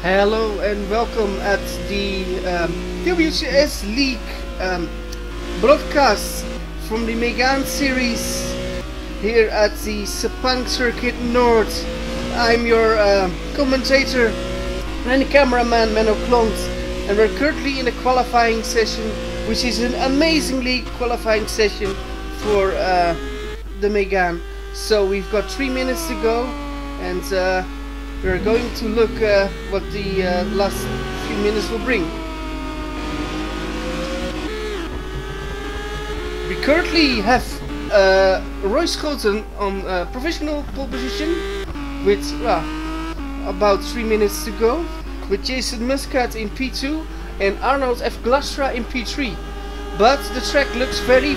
Hello and welcome at the WCSLeague broadcast from the Megane series here at the Sepang Circuit North. I'm your commentator and cameraman Menno Klont, and we're currently in a qualifying session, which is an amazingly qualifying session for the Megane. So we've got 3 minutes to go, and we're going to look what the last few minutes will bring. We currently have Roy Schouten on provisional pole position with about 3 minutes to go, with Jason Muscat in P2 and Arnold F. Glastra in P3. But the track looks very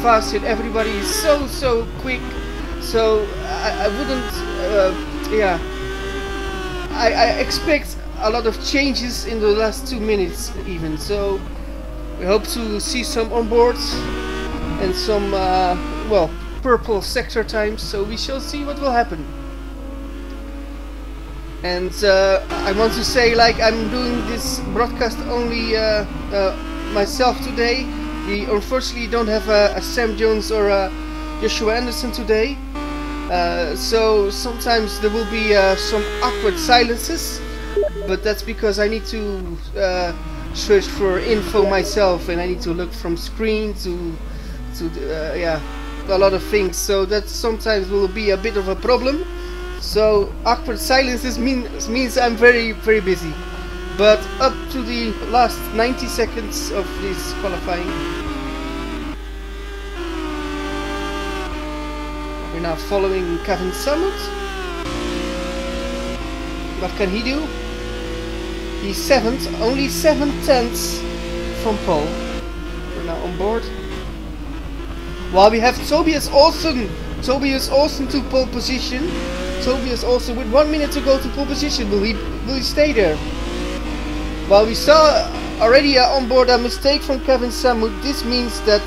fast and everybody is so quick, so I wouldn't I expect a lot of changes in the last 2 minutes even, so we hope to see some onboards and some purple sector times, so we shall see what will happen. And I want to say, like, I'm doing this broadcast only myself today. We unfortunately don't have a Sam Jones or a Joshua Anderson today. So sometimes there will be some awkward silences, but that's because I need to search for info myself, and I need to look from screen to a lot of things, so that sometimes will be a bit of a problem. So awkward silences means I'm very busy, but up to the last 90 seconds of this qualifying, we're now following Kevin Samut. What can he do? He's 7th, only 7/10 from pole. We're now on board. While we have Tobias Olsen to pole position. Tobias Olsen with 1 minute to go to pole position. Will he stay there? While we saw already on board a mistake from Kevin Samut, this means that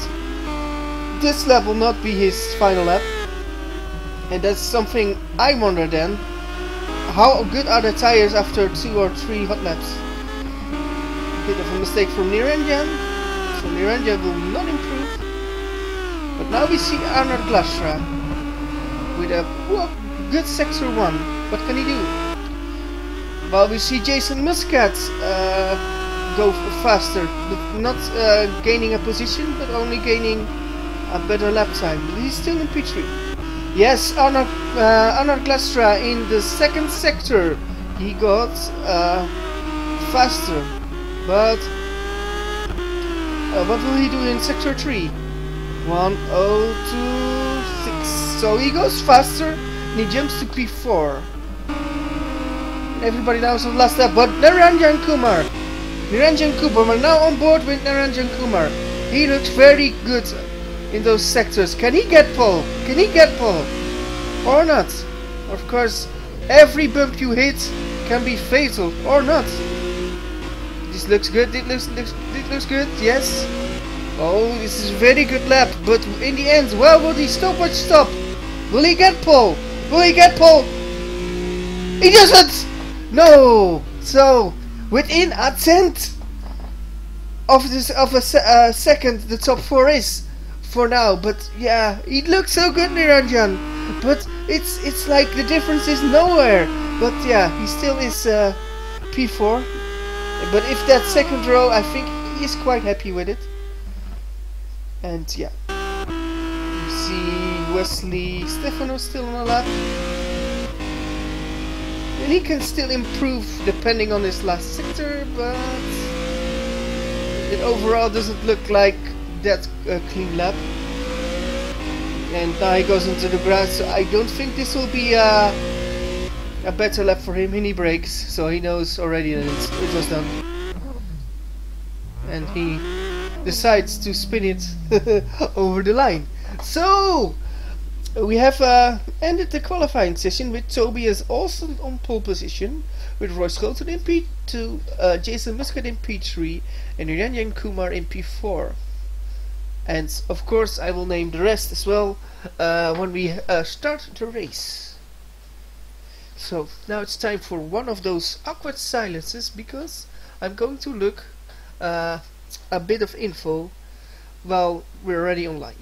this lap will not be his final lap. And that's something I wonder then. How good are the tires after 2 or 3 hot laps? Bit of a mistake from Niranjan. So Niranjan will not improve. But now we see Arnold Glastra with a good sector 1. What can he do? Well, we see Jason Muscat go faster, but not gaining a position, but only gaining a better lap time. He's still in P3. Yes, Arnold Glastra in the 2nd sector, he got faster, but what will he do in sector 3? 1:02.6. So he goes faster and he jumps to P4. Everybody now is on the last lap, but Niranjan Kumar, we're now on board with Niranjan Kumar. He looks very good in those sectors. Can he get pole? Or not? Of course, every bump you hit can be fatal, or not. This looks good. It looks good. Yes. Oh, this is a very good lap. But in the end, well, will he stop? Will he get pole? He doesn't. No. So within a tenth of a second, the top 4 is for now. But yeah, he looks so good, Niranjan. But it's like the difference is nowhere. But yeah, he still is P4. But if that second row, I think he is quite happy with it. And yeah, you see Wesley Stefano still on a lap, and he can still improve depending on his last sector, but it overall doesn't look like that clean lap. And now he goes into the grass, so I don't think this will be a better lap for him. And he brakes, so he knows already that it was done. And he decides to spin it over the line. So we have ended the qualifying session with Tobias Olsen on pole position, with Roy Schouten in P2, Jason Muscat in P3, and Niranjan Kumar in P4. And of course I will name the rest as well when we start the race. So now it's time for one of those awkward silences, because I'm going to look a bit of info while we're already online.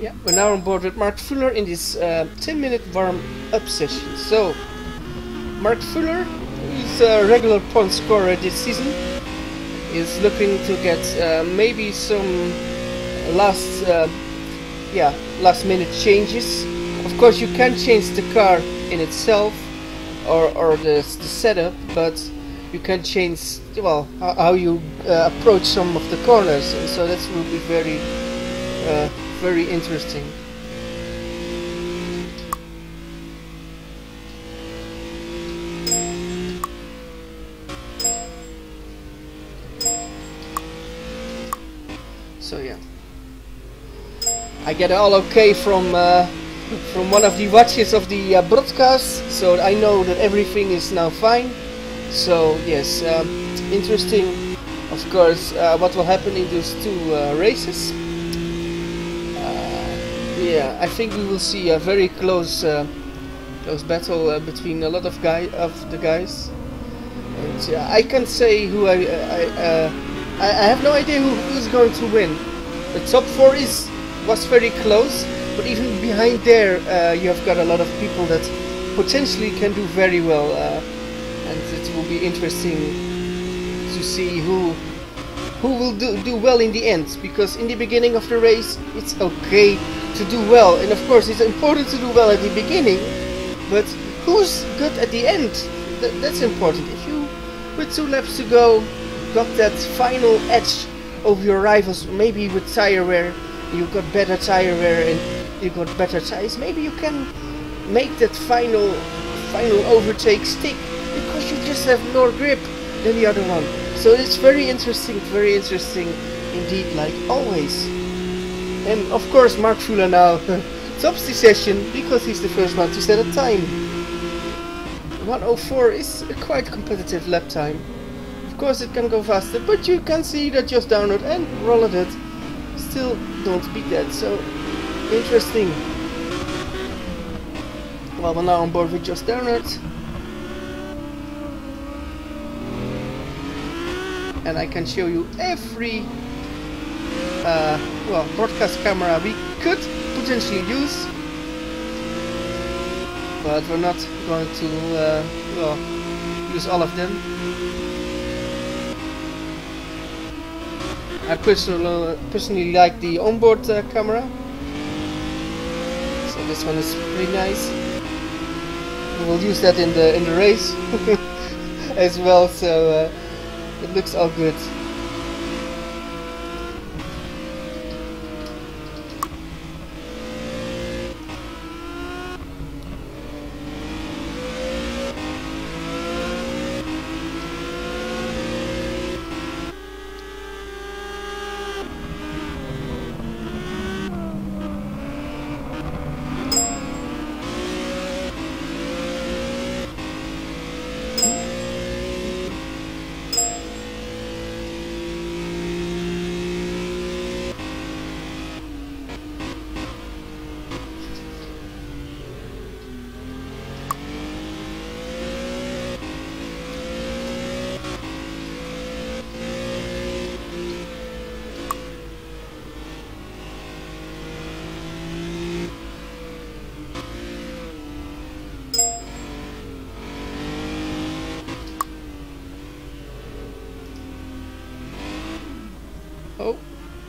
Yeah, we're now on board with Mark Fuller in this 10-minute warm-up session. So, Mark Fuller, who's a regular point scorer this season, is looking to get maybe some last-minute changes. Of course, you can change the car in itself or the setup, but you can change, well, how you approach some of the corners, and so that will be very interesting. So yeah, I get all okay from one of the watches of the broadcast, so I know that everything is now fine. So yes, interesting, of course, what will happen in those two races. Yeah, I think we will see a very close battle between a lot of the guys. And I can't say who I have no idea who's going to win. The top four was very close, but even behind there, you have got a lot of people that potentially can do very well, and it will be interesting to see who will do well in the end. Because in the beginning of the race, it's okay to do well, and of course it's important to do well at the beginning, but who's good at the end? That's important. If you, with 2 laps to go, got that final edge over your rivals, maybe with tire wear, you got better tire wear and you got better tires, maybe you can make that final overtake stick, because you just have more grip than the other one. So it's very interesting indeed, like always. And of course Mark Fuller now tops the session because he's the first one to set a time. 1:04 is a quite competitive lap time. Of course it can go faster, but you can see that Just Downward and Rolladed still don't beat that, so interesting. Well, we're now on board with Just Downward. And I can show you every broadcast camera we could potentially use, but we're not going to use all of them. I personally like the onboard camera, so this one is pretty nice. We will use that in the race as well, so it looks all good.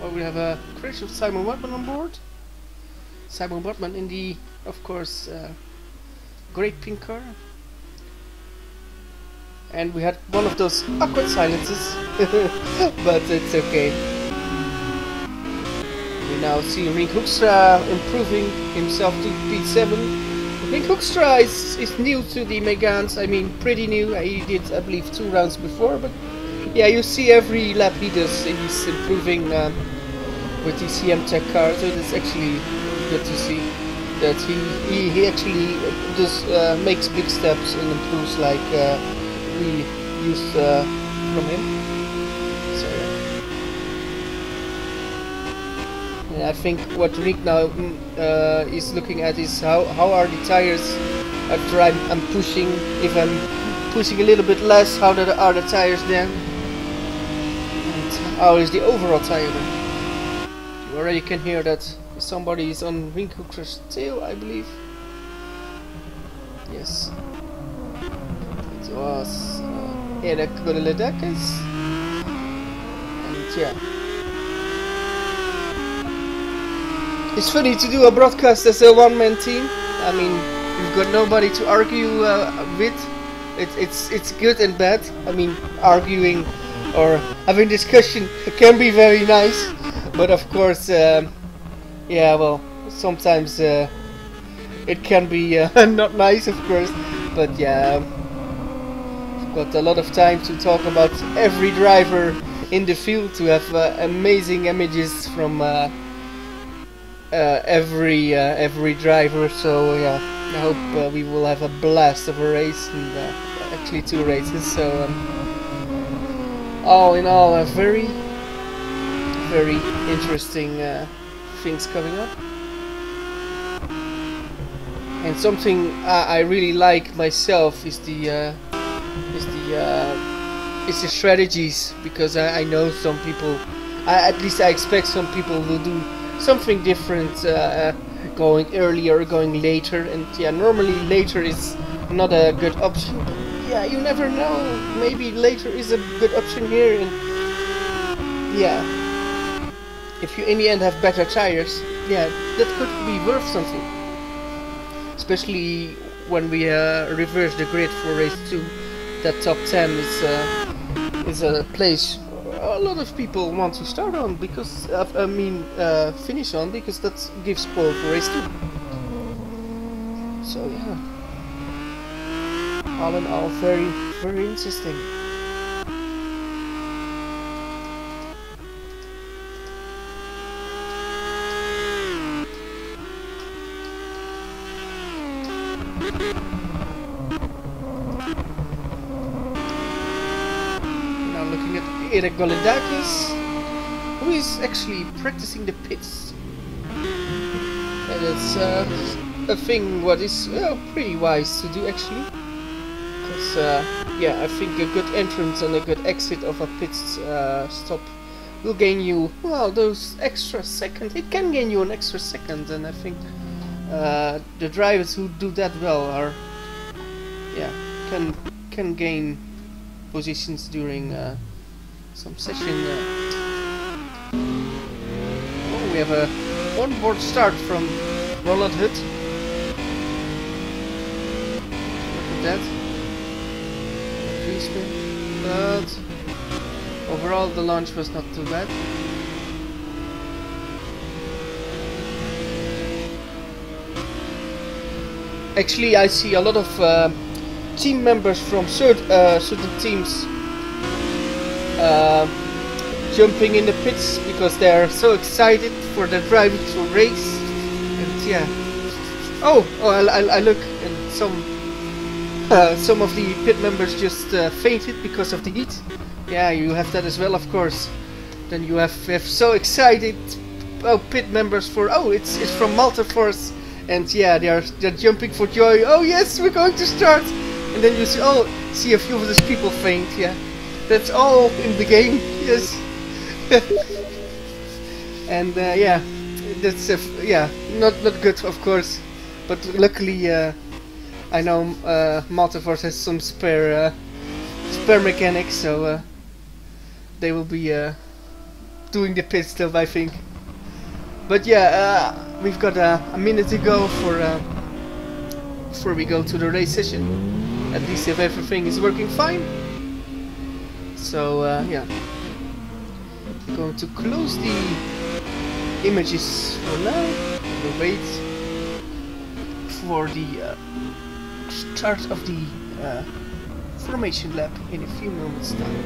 Oh, we have a crash of Simon Webman on board. Simon Webman in the, of course, great pink car. And we had one of those awkward silences, but it's okay. We now see Rink Hoekstra improving himself to P7. Rink Hoekstra is new to the Meganes, I mean pretty new. He did, I believe, 2 rounds before, but yeah, you see every lap he does, he's improving with the CM Tech car, so that's actually good to see. That he actually does makes big steps and improves like we used from him. So yeah, I think what Rick now is looking at is how are the tires after I'm pushing. If I'm pushing a little bit less, how are the tires then? And how is the overall tire then? You already can hear that somebody is on Rink Hoekstra's tail, I believe. Yes. It was Erik Godeledakis. And yeah. It's funny to do a broadcast as a one-man team. I mean, you've got nobody to argue with. It's good and bad. I mean, arguing or having discussion can be very nice, but of course, yeah, well, sometimes it can be not nice, of course. But yeah, we've got a lot of time to talk about every driver in the field, to have amazing images from every driver. So yeah, I hope we will have a blast of a race, and actually 2 races. So all in all, a very interesting things coming up. And something I really like myself is the strategies, because I know some people, at least I expect some people will do something different, going earlier, going later, and yeah, normally later is not a good option. But yeah, you never know. Maybe later is a good option here, and yeah, if you in the end have better tires, yeah, that could be worth something. Especially when we reverse the grid for race 2, that top 10 is a place a lot of people want to start on, because finish on, because that gives pole for race 2. So yeah, all in all, very interesting. Now looking at Erik Godeledakis, who is actually practicing the pits. And it's a thing what is pretty wise to do, actually. Because yeah, I think a good entrance and a good exit of a pit stop will gain you, well, those extra seconds. It can gain you an extra second, and I think the drivers who do that well are, yeah, can gain positions during some session. Oh, we have a onboard start from Roland Hood. Look at that. V-spin. But overall the launch was not too bad. Actually, I see a lot of team members from certain teams jumping in the pits because they are so excited for the driving to race. And yeah, I look, and some of the pit members just fainted because of the heat. Yeah, you have that as well, of course. Then you have so excited pit members for, it's from Malta Force. And yeah, they're jumping for joy. Oh yes, we're going to start. And then you see a few of those people faint. Yeah, that's all in the game. Yes. And yeah, that's yeah, not good, of course. But luckily, I know Malta Force has some spare mechanics, so they will be doing the pit stop, I think. But yeah, we've got a minute to go for before we go to the race session. At least if everything is working fine. So yeah, we're going to close the images for now. We'll wait for the start of the formation lap in a few moments time.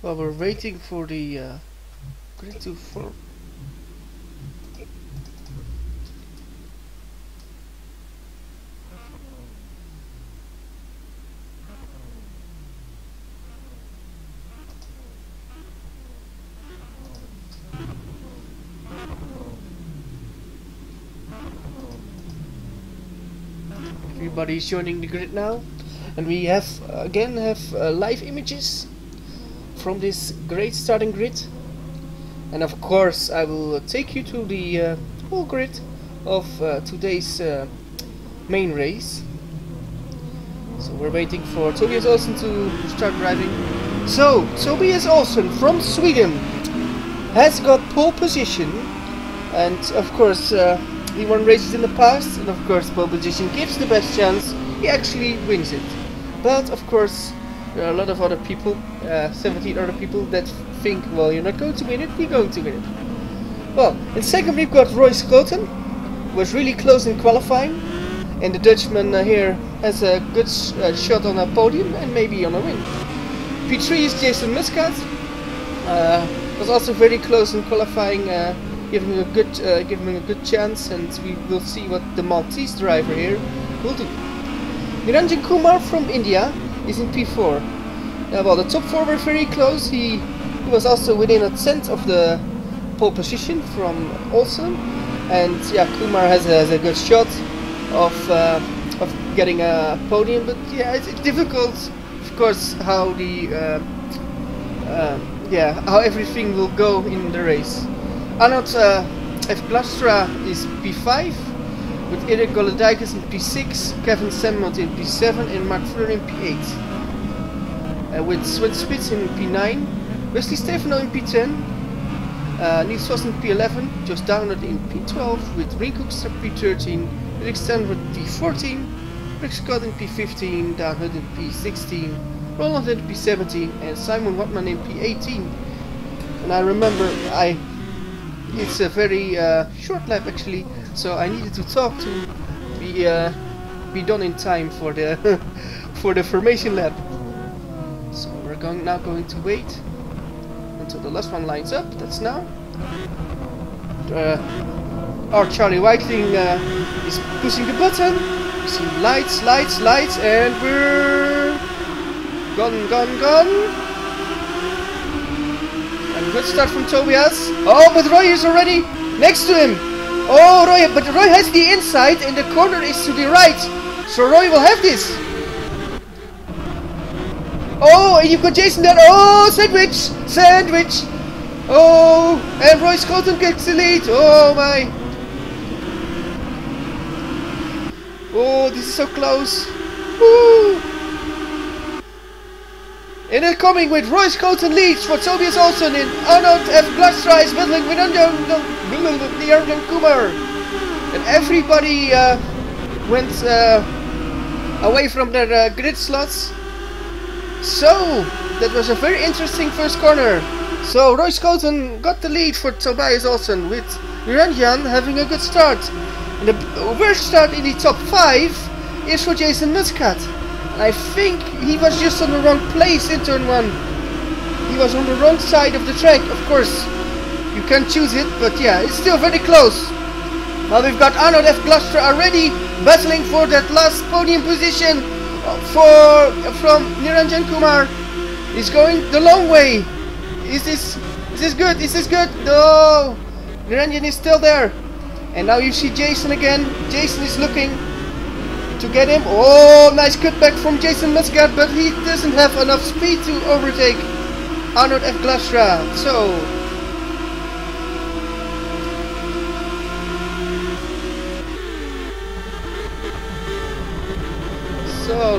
While we're waiting for the grid to form. Everybody's joining the grid now, and we have again live images from this great starting grid. And of course I will take you to the whole grid of today's main race. So we're waiting for Tobias Olsen to start driving. So Tobias Olsen from Sweden has got pole position, and of course he won races in the past, and of course pole position gives the best chance he actually wins it. But of course there are a lot of other people, 17 other people, that think, well, you're not going to win it, you're going to win it. Well, in second we've got Roy Schouten, who was really close in qualifying, and the Dutchman here has a good shot on a podium and maybe on a win. P3 is Jason Muscat, was also very close in qualifying, giving him a good chance, and we will see what the Maltese driver here will do. Niranjan Kumar from India is in P4. Well, the top four were very close. He was also within a tenth of the pole position from Olsen, and yeah, Kumar has a good shot of getting a podium. But yeah, it's difficult, of course, how the how everything will go in the race. Arnold F. Glastra is P5, with Erik Golodikis in P6, Kevin Semmelt in P7 and Mark Fleur in P8. With Sven Spitz in P9, Wesley Stefano in P10, Niels Vos in P11, Josh Downard in P12, with Ring Cookster P13, Rick Stanford P14, Rick Scott in P15, Dan Hood in P16, Roland in P17 and Simon Watman in P18. And I remember it's a very short lap actually, so I needed to talk to be done in time for the for the formation lap. So we're now going to wait until the last one lines up. That's now. Our Charlie Whiteling is pushing the button. We see lights, and we're gone. And good start from Tobias. Oh, but Roy is already next to him. Oh, Roy, but Roy has the inside and the corner is to the right. So Roy will have this. Oh, and you've got Jason there. Oh, sandwich! Sandwich! Oh, and Royce Colton gets the lead. Oh my. Oh, this is so close. Woo! And they're coming with Royce Colton leads for Tobias Olsen in Arnold F. Glastra is battling with Arjan Kumar. And everybody went away from their grid slots. So, that was a very interesting first corner. So, Royce Colton got the lead for Tobias Olsen with Niranjan having a good start. And the worst start in the top 5 is for Jason Muscat. I think he was just on the wrong place in turn 1. He was on the wrong side of the track. Of course, you can choose it, but yeah, it's still very close. Well, we've got Arnold F. Glastra already battling for that last podium position from Niranjan Kumar. He's going the long way. Is this good? Is this good? No! Niranjan is still there. And now you see Jason again. Jason is looking to get him. Oh, nice cutback from Jason Muscat, but he doesn't have enough speed to overtake Arnold F. Glastra. So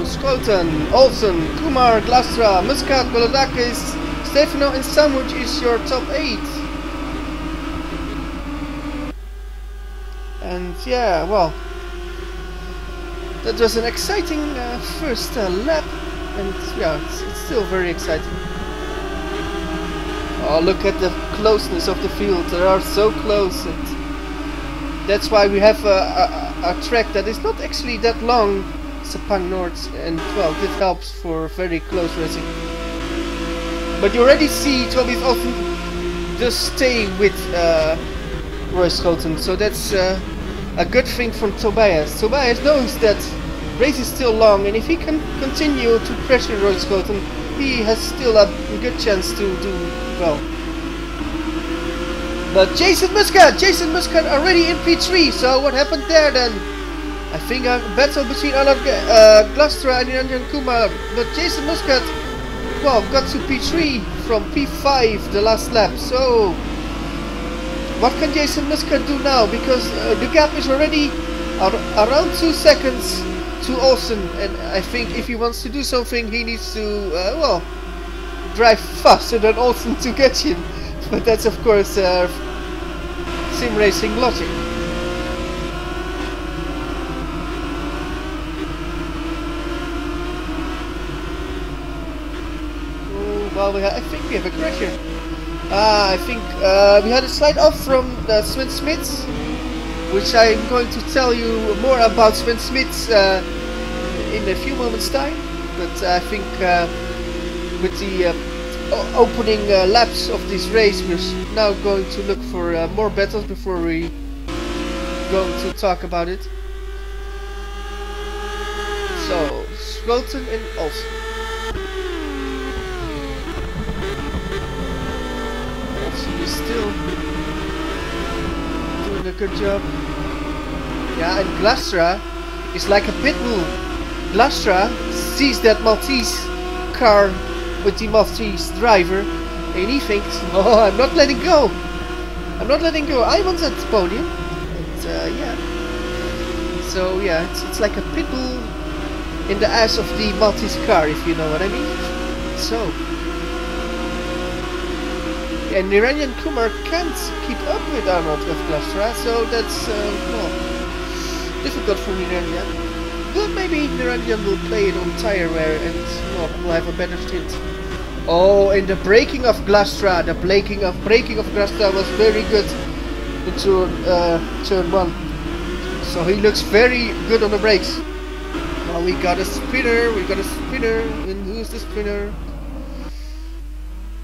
Skolton, Olsen, Kumar, Glastra, Muscat, Golodakis, Stefano and Sandwich is your top 8. And yeah, well, that was an exciting first lap, and yeah, it's still very exciting. Oh, look at the closeness of the field. They are so close, and that's why we have a track that is not actually that long, Sepang North, and well, it helps for very close racing. But you already see Tobias often just stay with Royce Colton, so that's a good thing from Tobias. Tobias knows that race is still long, and if he can continue to pressure Royce Colton, he has still a good chance to do well. But Jason Muscat already in P3, so what happened there then? I think a battle between Arnold Glastra and Niranjan Kumar, but Jason Muscat, well, got to P3 from P5 the last lap, so what can Jason Muscat do now? Because the gap is already around 2 seconds to Olsen, and I think if he wants to do something, he needs to, well, drive faster than Olsen to get him. But that's of course sim racing logic. Oh, well, I think we have a crash here. I think we had a slide off from Sven Smits, which I'm going to tell you more about Sven Smits in a few moments time. But I think with the opening laps of this race, we're now going to look for more battles before we go to talk about it. So, Scholten and Olsen. Olsen is still doing a good job. Yeah, and Glastra is like a pit bull. Glastra sees that Maltese car with the Maltese driver, and he thinks, oh, I'm not letting go. I'm not letting go. I want that podium. And yeah. So yeah, it's like a pit bull in the ass of the Maltese car, if you know what I mean. So, and Niranjan Kumar can't keep up with Arnold of Glastra, so that's well, difficult for Niranjan. But maybe Niranjan will play it on tire wear and well, will have a better stint. Oh, and the braking of Glastra, the braking of Glastra was very good in turn 1. So he looks very good on the brakes. Well, we got a spinner, and who's the spinner?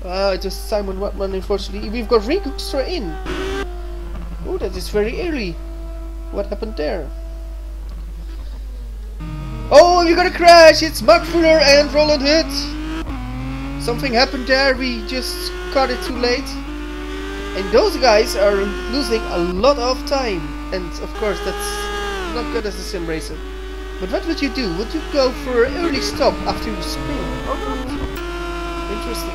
It was Simon Watman, unfortunately. We've got Rinkustra in. Oh, that is very early. What happened there? Oh, you got a crash! It's Mark Fuller and Roland Hood. Something happened there, we just caught it too late. And those guys are losing a lot of time. And of course that's not good as a sim racer. But what would you do? Would you go for an early stop after you spin? interesting.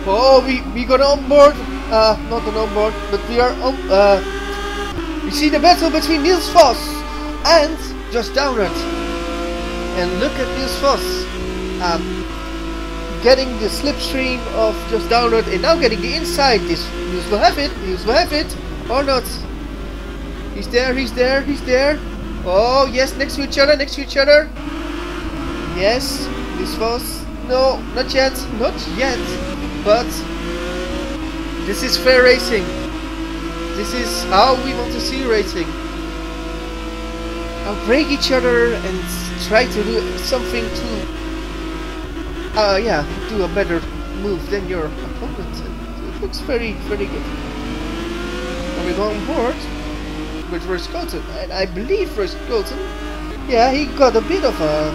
Oh, we got on board. Not on board, but we are on. We see the battle between Niels Vos and Josh Downard. And look at Niels Vos getting the slipstream of Josh Downard and now getting the inside. Niels will have it. Niels will have it or not. He's there. He's there. He's there. Oh yes, next to each other. Next to each other. Yes, Niels Vos. No, not yet. Not yet. But this is fair racing. This is how we want to see racing. Now break each other and try to do something to do a better move than your opponent. And it looks very, very good. And we go on board with Royce Colton. And I believe Royce Colton, yeah, he got a bit of a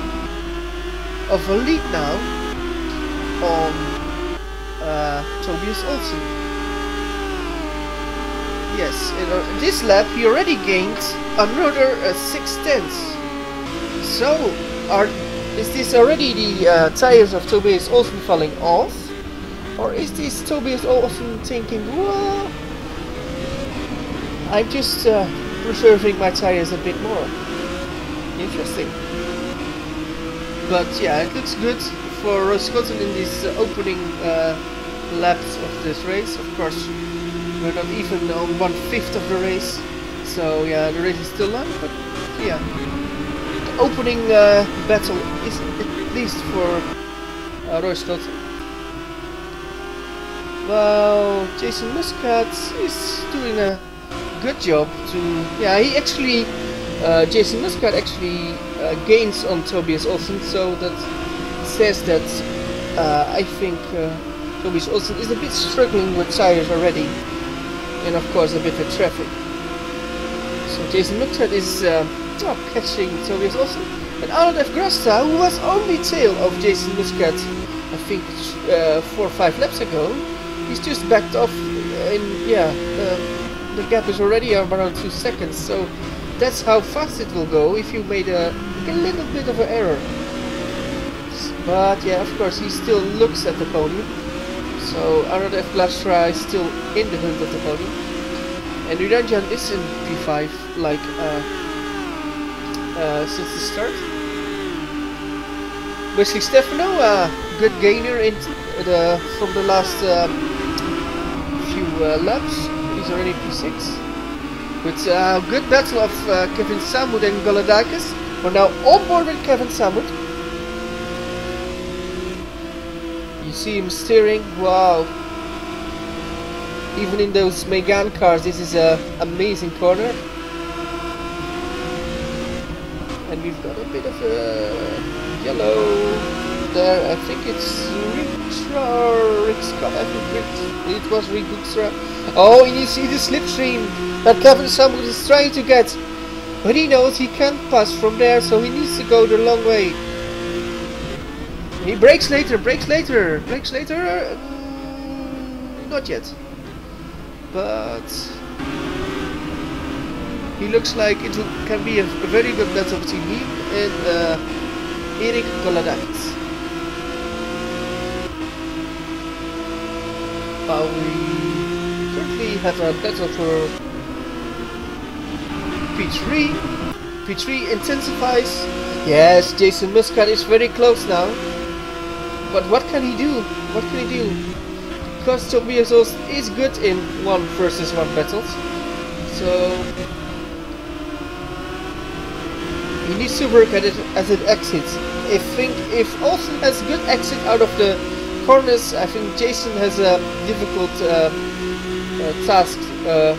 lead now on Tobias Olsen. Yes, in this lap he already gained another 6/10. So, is this already the tires of Tobias Olsen falling off? Or is this Tobias Olsen thinking, well, I'm just preserving my tires a bit more? Interesting. But yeah, it looks good for Royce Colton in these opening laps of this race. Of course, we're not even on 1/5 of the race, so yeah, the race is still long, but yeah, the opening battle is at least for Royce Colton. Well, Jason Muscat is doing a good job to, yeah, he actually, Jason Muscat actually gains on Tobias Olsen, so that says that I think Tobias Olsen is a bit struggling with tires already, and of course a bit with traffic. So Jason Muscat is catching Tobias Olsen, and Arnold F. Grasta, who was on the tail of Jason Muscat, I think 4 or 5 laps ago, he's just backed off, and yeah, the gap is already around 2 seconds, so that's how fast it will go if you made a little bit of an error. But yeah, of course, he still looks at the podium. So Arnold F. Grasta is still in the hunt of the podium. And Ranjan is in P5, like since the start. Wesley Stefano, good gainer in from the last few laps. He's already P6. With good battle of Kevin Samud and Goladakis. We're now on board with Kevin Samud. You see him steering. Wow! Even in those Megane cars, this is an amazing corner. And we've got a bit of a yellow there. I think it's Rick Scott. I think it was Rick Scott. Oh, and you see the slipstream that Kevin Samud is trying to get. But he knows he can't pass from there, so he needs to go the long way. He brakes later, not yet. But he looks like it can be a very good battle between him and Erik Goladakis. We currently have a battle for P3. P3 intensifies. Yes, Jason Muscat is very close now. But what can he do? What can he do? Because Tobias Olsen is good in 1 versus 1 battles. So he needs to work at it as it exits. If Olsen has good exit out of the corners, I think Jason has a difficult task to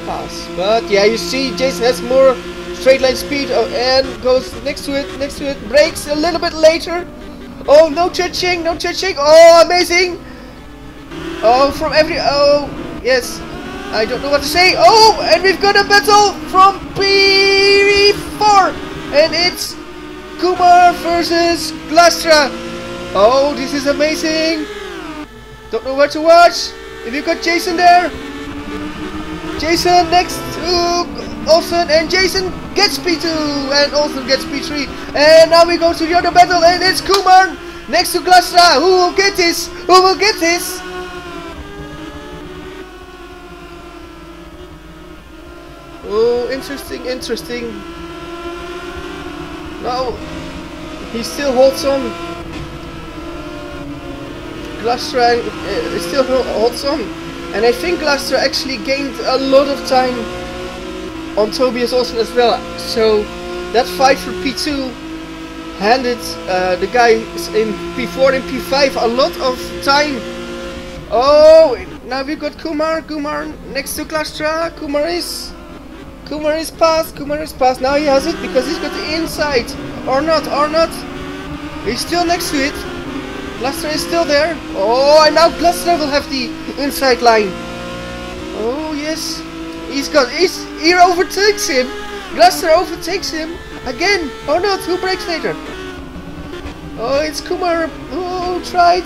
pass. But yeah, you see Jason has more straight line speed and goes next to it, brakes a little bit later. Oh, no touching. Oh, amazing. Oh, yes, I don't know what to say. Oh, and we've got a battle from P4, and it's Kumar versus Glastra. Oh, this is amazing. Don't know where to watch. If you got Jason there, Jason next to, Olsen, and Jason gets P2, and Olsen gets P3. And now we go to the other battle, and it's Kumar next to Glastra. Who will get this? Who will get this? Oh, interesting, interesting. No, he still holds on. Glastra still holds on. And I think Glastra actually gained a lot of time on Tobias Olsen as well. So that fight for P2 handed the guys in P4 and P5 a lot of time. Oh, now we've got Kumar next to Glastra. Kumar is passed. Now he has it because he's got the inside. Or not. He's still next to it. Glastra is still there. Oh, and now Glastra will have the inside line. Oh yes, he overtakes him. Glastra overtakes him again. Oh no, who breaks later? Oh, it's Kumar. Oh, tried.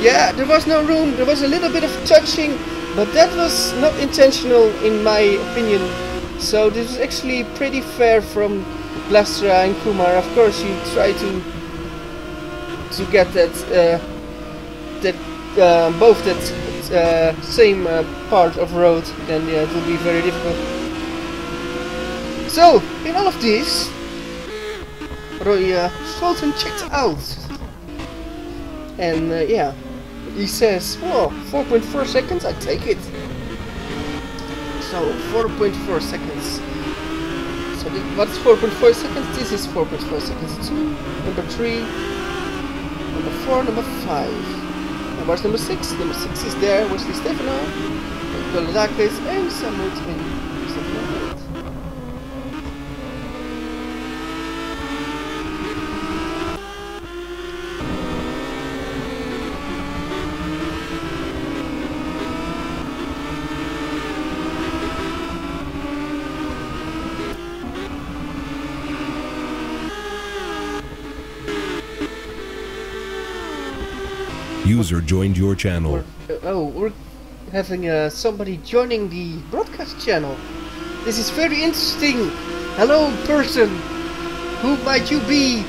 Yeah, there was no room. There was a little bit of touching, but that was not intentional in my opinion. So this is actually pretty fair from Glastra and Kumar. Of course, you try to get that both that same part of road, then yeah, it will be very difficult. So in all of this, Roy Scholten checked out, and yeah, he says, "Oh, 4.4 seconds, I take it." So 4.4 seconds. So what's 4.4 seconds? This is 4.4 seconds. 2, number 3. Number 4, number 5. And where's number 6? Number 6 is there. Wesley Stefano, Golodakis, and Samut in Stefano. User joined your channel. We're having somebody joining the broadcast channel. This is very interesting. Hello, person. Who might you be?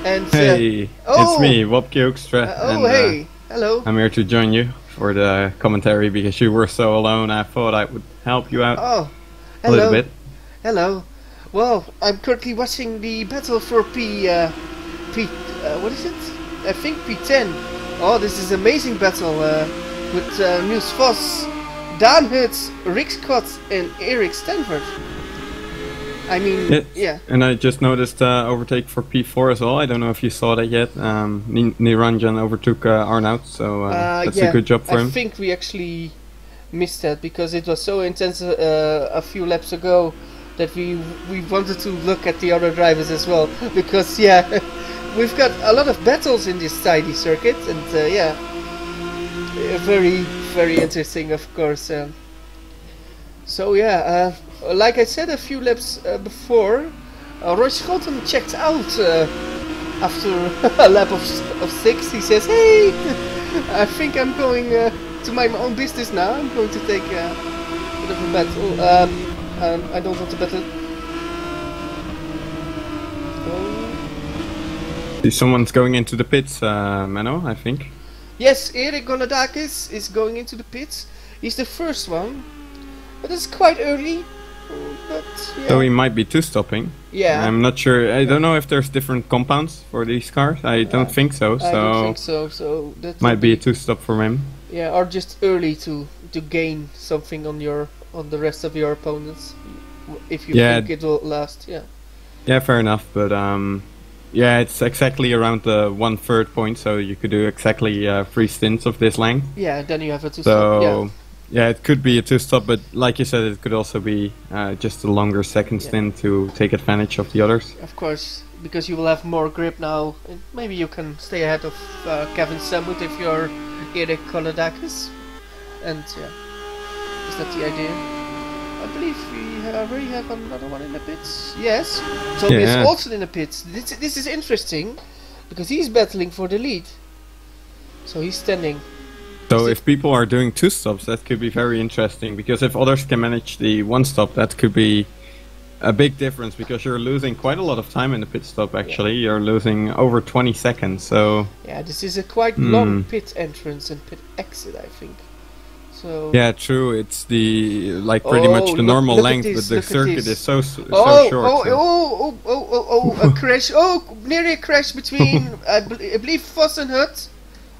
And hey, it's me, Wopke Oakstra. Hey, hello. I'm here to join you for the commentary because you were so alone. I thought I would help you out a little bit. Hello. Well, I'm currently watching the battle for what is it? I think P10. Oh, this is an amazing battle with Niels Vos, Daan Hut, Rick Scott, and Eric Stanford. I mean, yeah. And I just noticed overtake for P4 as well. I don't know if you saw that yet. Niranjan overtook Arnout, so that's a good job for him. I think we actually missed that because it was so intense a few laps ago that we wanted to look at the other drivers as well, because yeah. We've got a lot of battles in this tiny circuit, and yeah, very, very interesting, of course. So yeah, like I said a few laps before, Roy Scholten checked out after a lap of 6. He says, "Hey, I think I'm going to my own business now. I'm going to take a bit of a battle. I don't want to battle." Someone's going into the pits, Menno, I think. Yes, Erik Golodakis is going into the pits. He's the first one, but it's quite early. But yeah. So he might be two-stopping. Yeah. I'm not sure. I don't know if there's different compounds for these cars. I don't think so. I don't think so. So that might be a two-stop for him. Yeah, or just early to gain something on the rest of your opponents, if you think it will last. Yeah. Yeah, fair enough. But yeah, it's exactly around the 1/3 point, so you could do exactly 3 stints of this length. Yeah, then you have a two-stop. So yeah, it could be a two-stop, but like you said, it could also be just a longer second stint to take advantage of the others. Of course, because you will have more grip now, and maybe you can stay ahead of Kevin Samut if you're Erik Golodakis. And yeah, is that the idea? I believe we already have another one in the pits. Yes, Tobias Olsen in the pits. This is interesting because he's battling for the lead. So he's standing. So if people are doing 2 stops, that could be very interesting, because if others can manage the 1 stop, that could be a big difference, because you're losing quite a lot of time in the pit stop. Actually, you're losing over 20 seconds. So yeah, this is a quite long pit entrance and pit exit, I think. So yeah, true. It's the pretty much the normal length, but the circuit is so short. A crash! Oh, nearly a crash between I believe Voss and Hutt.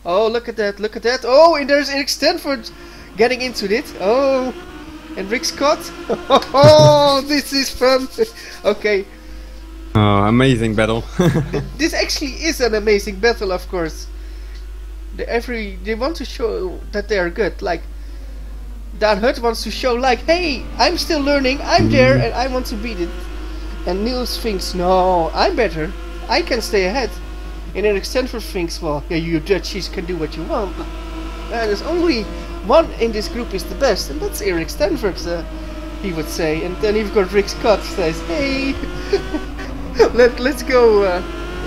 Oh, look at that! Look at that! Oh, and there's Eric Stanford getting into it. Oh, and Rick Scott. Oh, this is fun. Okay. Oh, amazing battle. This actually is an amazing battle, of course. They want to show that they are good. Like Dan Hutt wants to show, like, hey, I'm still learning. I'm there, and I want to beat it. And Niels thinks, no, I'm better. I can stay ahead. And Eric Stanford thinks, well, yeah, you Dutchies can do what you want. There's only one in this group is the best, and that's Eric Stanford, he would say. And then you've got Rick Scott says, hey, let's go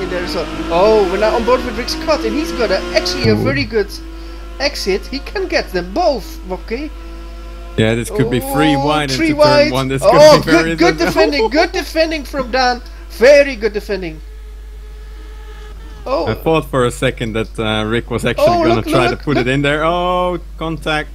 in there. So, oh, we're now on board with Rick Scott, and he's got actually a very good exit. He can get them both, okay? Yeah, this could be 3 wide into wide. turn 1. This could be very good defending, good defending from Dan. Very good defending. Oh. I thought for a second that Rick was actually going to try to put it in there. Oh, contact.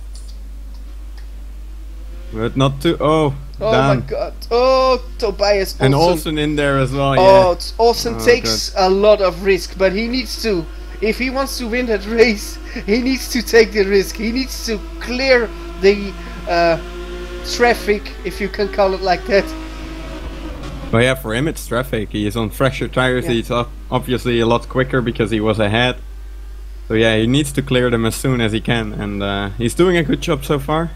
But not too... Oh, my god. Oh, Tobias Olsen. And Olsen in there as well, yeah. Olsen takes a lot of risk, but he needs to. If he wants to win that race, he needs to take the risk. He needs to clear the traffic, if you can call it like that. Well, yeah, for him it's traffic. He is on fresher tires. He's obviously a lot quicker because he was ahead. So yeah, he needs to clear them as soon as he can, and he's doing a good job so far.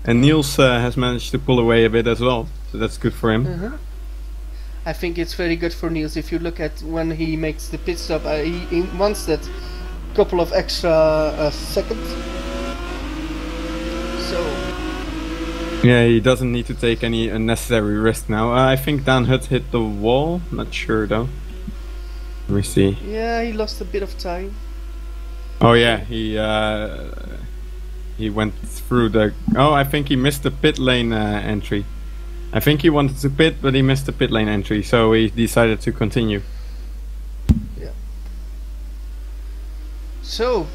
And Niels has managed to pull away a bit as well, so that's good for him. I think it's very good for Niels. If you look at when he makes the pit stop, he wants that couple of extra seconds. So yeah, he doesn't need to take any unnecessary risk now. I think Dan Hutt hit the wall. Not sure though. Let me see. Yeah, he lost a bit of time. Oh yeah, he went through the... Oh, I think he missed the pit lane entry. I think he wanted to pit, but he missed the pit lane entry, so he decided to continue. Yeah. So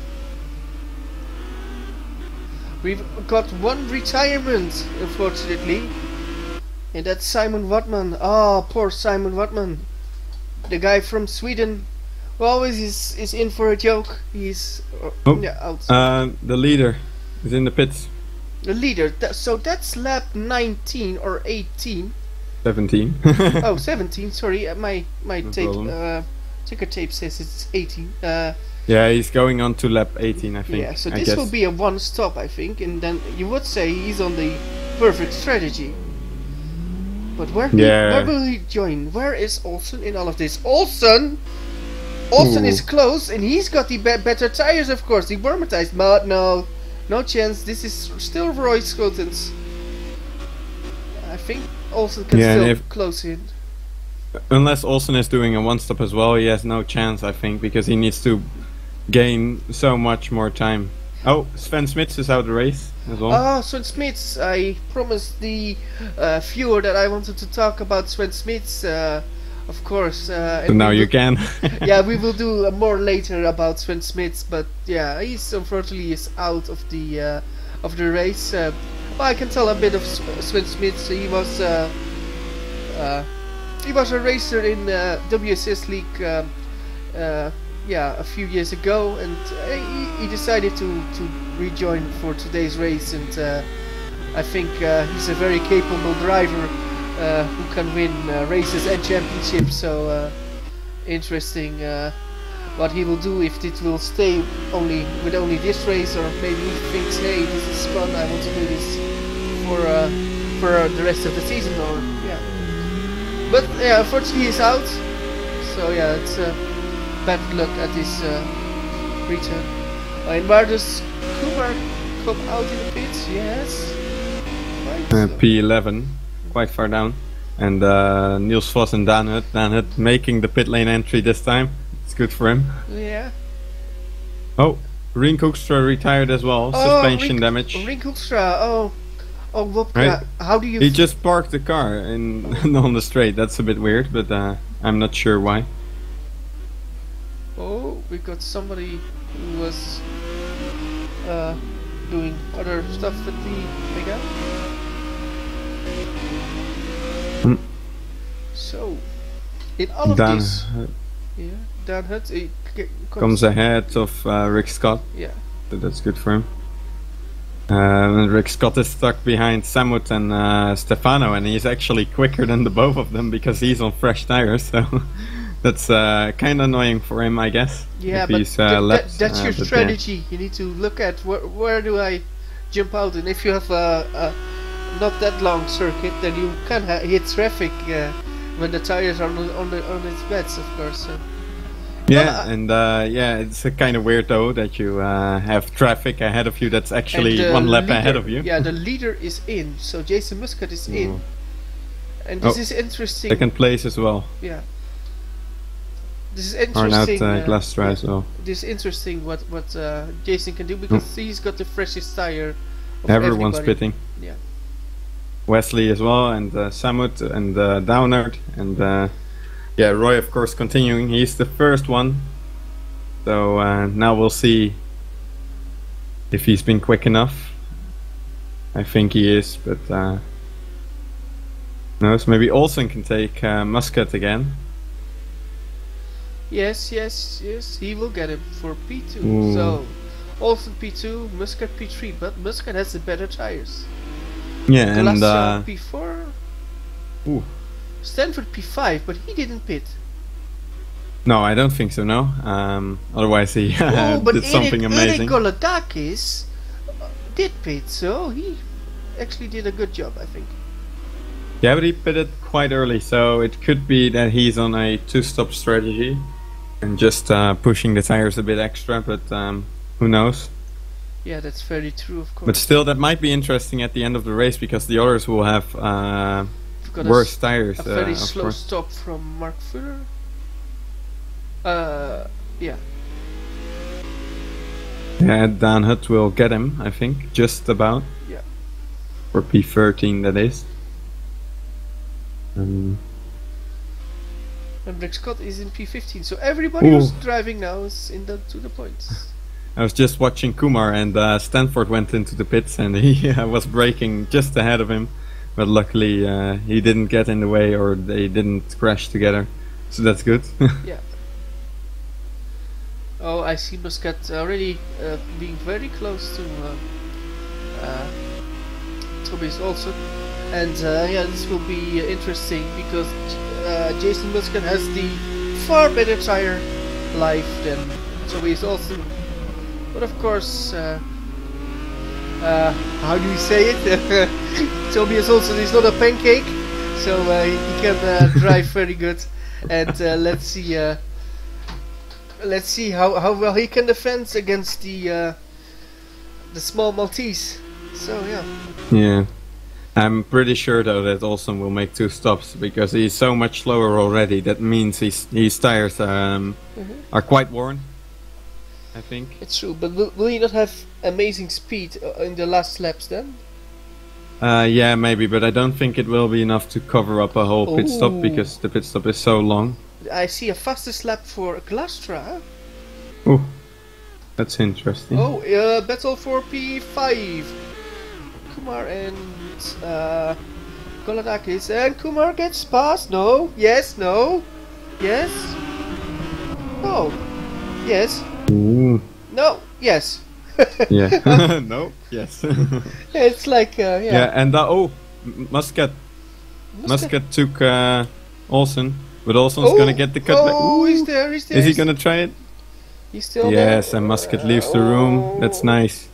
we've got one retirement, unfortunately, and that's Simon Wattman. Oh, poor Simon Wattman. The guy from Sweden who always is in for a joke. He's out. The leader is in the pits. The leader, so that's lap 19 or 18. 17. Oh, 17, sorry, my no tape, ticker tape says it's 18. Yeah, he's going on to lap 18, I think. Yeah, so this will be a one stop, I think, and then you would say he's on the perfect strategy. But where will he join? Where is Olsen in all of this? Olsen is close, and he's got the better tires, of course, the Wormatized, but no chance. This is still Roy Schotens. I think Olsen can still close in. Unless Olsen is doing a one stop as well, he has no chance, I think, because he needs to gain so much more time. Oh, Sven Smits is out of the race as well. Oh, Sven Smits. I promised the viewer that I wanted to talk about Sven Smits, of course. So now you can. Yeah, we will do more later about Sven Smits, but yeah, he's unfortunately out of the race. Well, I can tell a bit of Sven Smits. He was a racer in WCSLeague a few years ago, and he decided to rejoin for today's race, and I think he's a very capable driver who can win races and championships, so interesting what he will do, if it will stay with only this race, or maybe he thinks, hey, this is fun, I want to do this for the rest of the season, or but yeah, unfortunately he's out, so yeah, it's bad luck at this return. And where does Kumar come out in the pits? Yes. Right. P11, quite far down. And Niels Voss and Dan Hutt. Dan Hutt making the pit lane entry this time. It's good for him. Yeah. Oh, Ring Hoekstra retired as well. Suspension damage. Ring Hoekstra. Oh, Wopke. Right. How do you? He just parked the car on the straight. That's a bit weird, but I'm not sure why. Oh, we got somebody who was doing other stuff with the Megane. So, in all of this, Dan Hutt comes ahead of Rick Scott. Yeah. So that's good for him. And Rick Scott is stuck behind Samut and Stefano, and he's actually quicker than the both of them because he's on fresh tires. So that's kind of annoying for him, I guess. Yeah, if but he's, that's your but strategy. yeah. You need to look at where do I jump out, and if you have a not that long circuit, then you can hit traffic when the tires are on its beds, of course. So. Yeah, and yeah, it's kind of weird though that you have traffic ahead of you that's actually one lap ahead of you. Yeah, the leader is in, so Jason Muscat is in, and this is interesting. Second place as well. Yeah, this is interesting. Arnoud Glastra as well. This is interesting what Jason can do because he's got the freshest tire. Of Everyone's everybody. pitting. Yeah. Wesley as well, and Samut and Downard, and yeah, Roy of course continuing. He's the first one, so now we'll see if he's been quick enough. I think he is, but no, so maybe Olsen can take Muscat again. Yes, he will get him for P2. Ooh. So Olsen P2, Muscat P3, but Muscat has the better tires. Yeah, Glastra and P4. Ooh. Stanford P5, but he didn't pit. No, I don't think so. No. Otherwise, he did something amazing. Erik Golodakis did pit, so he actually did a good job, I think. Yeah, but he pitted quite early, so it could be that he's on a two-stop strategy and just pushing the tires a bit extra. But who knows? Yeah, that's very true, of course. But still, that might be interesting at the end of the race because the others will have worse tires. A very of slow course. stop from Mark Fuller. Yeah. Yeah, Dan Hutt will get him, I think, just about. Yeah. For P13, that is. And Rick Scott is in P15, so everybody who's driving now is to the points. I was just watching Kumar, and Stanford went into the pits, and he was braking just ahead of him, but luckily he didn't get in the way, or they didn't crash together, so that's good. Yeah. Oh, I see Muscat already being very close to Tobias Olsen, and yeah, this will be interesting because Jason Muscat has the far better tire life than Tobias Olsen. But of course, how do you say it? Tobias Olsen is not a pancake, so he can drive very good. And let's see how well he can defend against the small Maltese. So yeah. Yeah, I'm pretty sure though that Olsen will make 2 stops because he's so much slower already. That means his tires are quite worn, I think. It's true, but will he not have amazing speed in the last laps then? Yeah, maybe, but I don't think it will be enough to cover up a whole pit stop because the pit stop is so long. I see a fastest lap for Glastra. Oh, that's interesting. Oh, battle for P5. Kumar and Golodakis, and Kumar gets past. No, yes, no, yes, no, yes. Ooh. No, yes. Yeah. No. Yes. Yeah, it's like yeah. Yeah, and Muscat took Olsen, but Olsen's gonna get the cutback. Oh, he's there. He's there. Is he gonna try it? He's still yes, there. and Muscat leaves the room. That's nice.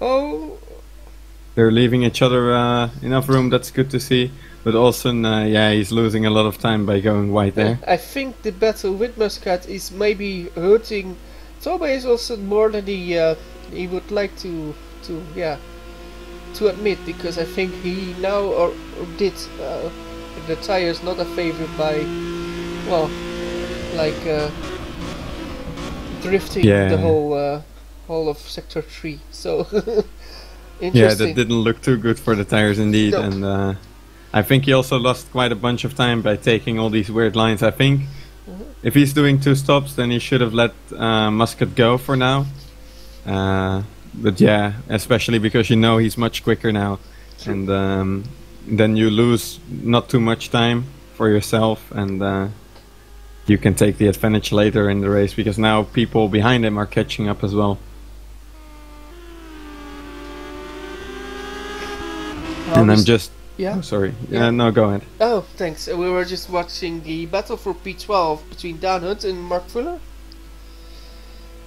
Oh. They're leaving each other enough room. That's good to see. But Olsen, yeah, he's losing a lot of time by going wide there. I think the battle with Muscat is maybe hurting Tobias Olsen more than he would like to admit, because I think he now did the tires not a favor by, well, like drifting the whole of sector 3. So yeah, interesting. that didn't look too good for the tires indeed. Nope. And I think he also lost quite a bunch of time by taking all these weird lines. I think if he's doing 2 stops, then he should have let Muscat go for now. But yeah, especially because you know he's much quicker now. True. And then you lose not too much time for yourself, and you can take the advantage later in the race, because now people behind him are catching up as well. And I'm just... Yeah? Oh, sorry. Yeah. No, go ahead. Oh, thanks. We were just watching the battle for P12 between Dan Hunt and Mark Fuller.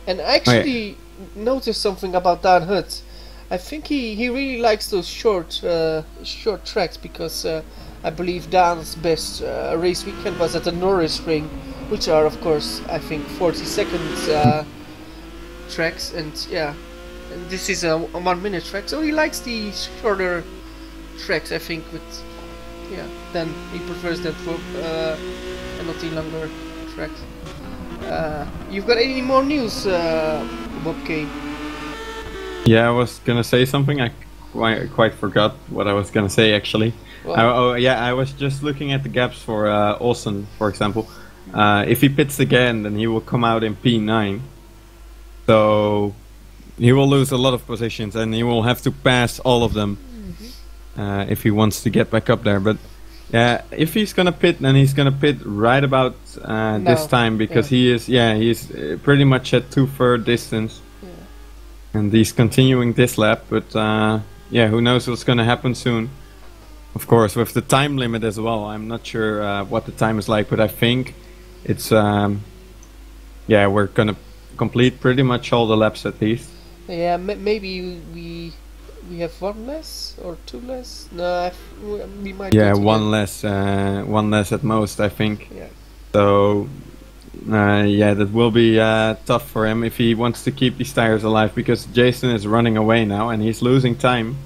And I actually noticed something about Dan Hunt. I think he really likes those short tracks, because I believe Dan's best race weekend was at the Norris Ring, which are of course I think 40-second tracks, and yeah, and this is a 1 minute track, so he likes the shorter tracks. I think then he prefers that for and not the longer tracks. You've got any more news, Bob K? Yeah, I was gonna say something. I quite forgot what I was gonna say actually. Well, I was just looking at the gaps for Olsen, for example. If he pits again, then he will come out in P9. So he will lose a lot of positions, and he will have to pass all of them if he wants to get back up there. But yeah, if he's gonna pit, then he's gonna pit right about this time, because he's pretty much at 2/3 distance. And he's continuing this lap, but who knows what's going to happen soon. Of course, with the time limit as well. I'm not sure what the time is like, but I think it's we're going to complete pretty much all the laps at least. Yeah, maybe we have 1 less or 2 less. No, we might. Yeah, one less at most, I think. Yeah. So. That will be tough for him if he wants to keep these tires alive, because Jason is running away now and he's losing time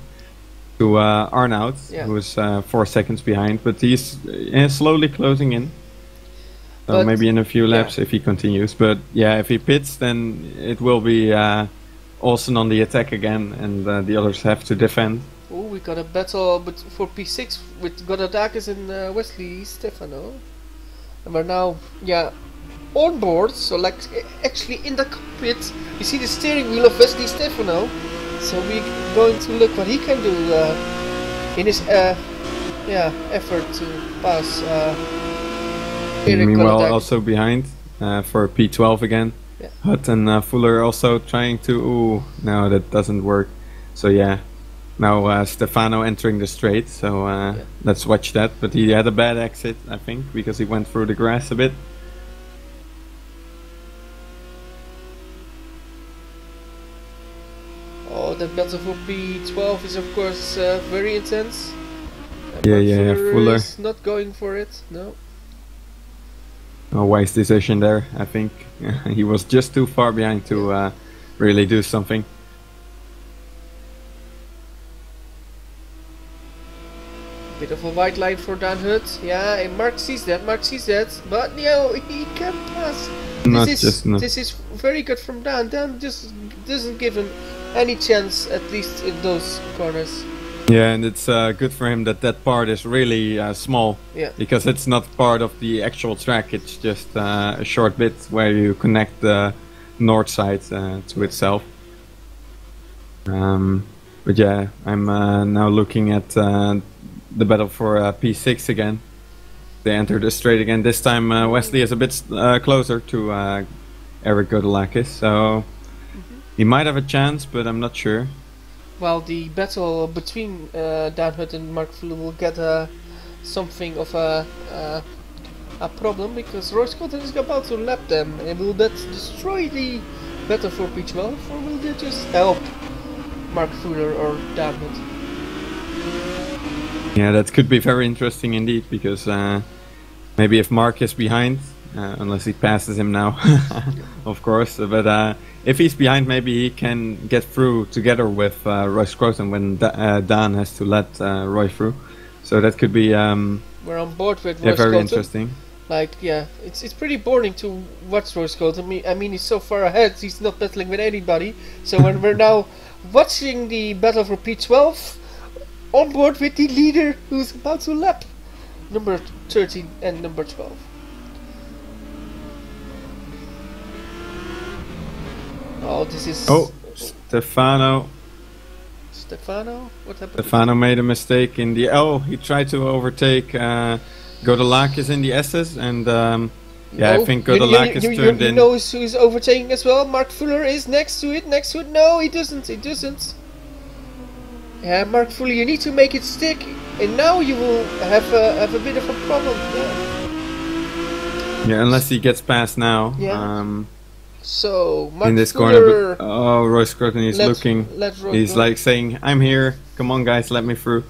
to Arnaud, who's 4 seconds behind, but he's slowly closing in. So but maybe in a few laps if he continues. But yeah, if he pits, then it will be Olsen on the attack again, and the others have to defend. Oh, we got a battle for P6 with Godadakis and Wesley Stefano. And we're now, on board, so like actually in the cockpit. You see the steering wheel of Wesley Stefano, so we're going to look what he can do in his effort to pass Eric. Meanwhile, also behind for P12 again, Hutt and Fuller also trying to... Ooh, no, that doesn't work. So yeah, now Stefano entering the straight, so let's watch that. But he had a bad exit, I think, because he went through the grass a bit. Oh, that battle for P12 is of course very intense. Fuller is not going for it, no. A wise decision there, I think. He was just too far behind to really do something. Bit of a white line for Dan Hutt. Yeah, and Mark sees that, but he can't pass. This is very good from Dan. Dan just doesn't give him any chance, at least in those corners. Yeah, and it's good for him that part is really small. Yeah. Because it's not part of the actual track. It's just a short bit where you connect the north side to itself. But yeah, I'm now looking at the battle for P6 again. They enter the straight again. This time Wesley is a bit closer to Eric Godalakis, so he might have a chance, but I'm not sure. Well, the battle between Dan Hutt and Mark Fuller will get something of a problem, because Roy Scott is about to lap them. And will that destroy the battle for P12, or will that just help Mark Fuller or Dan Hutt? Yeah, that could be very interesting indeed, because maybe if Mark is behind, unless he passes him now, of course, but if he's behind, maybe he can get through together with Roy Scroton when Dan has to let Roy through. So that could be we're on board with Roy very Scroton. interesting. Like, yeah, it's pretty boring to watch Roy Scott. I mean, he's so far ahead. He's not battling with anybody. So when we're now watching the battle for P12, on board with the leader who's about to lap number 13 and number 12. Oh, this is... Oh, Stefano. Stefano? What happened? Stefano made a mistake in the... Oh, he tried to overtake Godolakis in the S's, and yeah, No, I think Godolakis turned you in. know who's overtaking as well? Mark Fuller is next to it. No, he doesn't. Yeah, Mark Fuller, you need to make it stick, and now you will have a bit of a problem. Yeah, unless he gets past now. Yeah. So, Mark in this Fuller, corner, but, oh, Roy Scruton is looking. He's like saying, "I'm here. Come on, guys, let me through."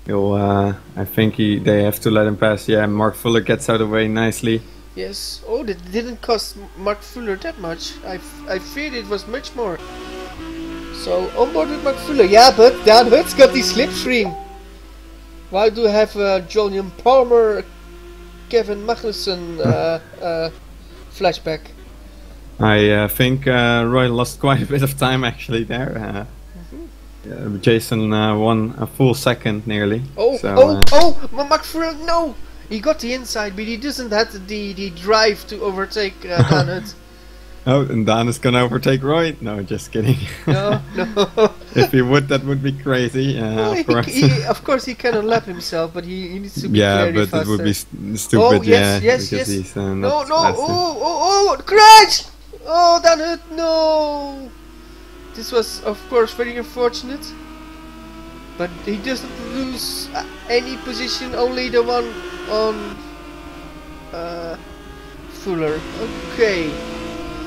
I think they have to let him pass. Yeah, Mark Fuller gets out of the way nicely. Yes. Oh, that didn't cost Mark Fuller that much. I feared it was much more. So on board with Mark Fuller. Yeah, but Dan Hutt's got the slipstream. Why do I have Julian Palmer, Kevin Magnussen flashback? I think Roy lost quite a bit of time actually there. Jason won a full second nearly. Mark Fuller, no! He got the inside, but he doesn't have the drive to overtake Dan Hutt. Oh, and Dan is gonna overtake Roy? No, just kidding. No. If he would, that would be crazy. Of course. Of course, he cannot lap himself, but he needs to be yeah, but faster. it would be stupid. Yes. He's, No. Crash! Oh, Dan Hutt, no! This was, of course, very unfortunate. But he doesn't lose any position, only the one on Fuller. Okay.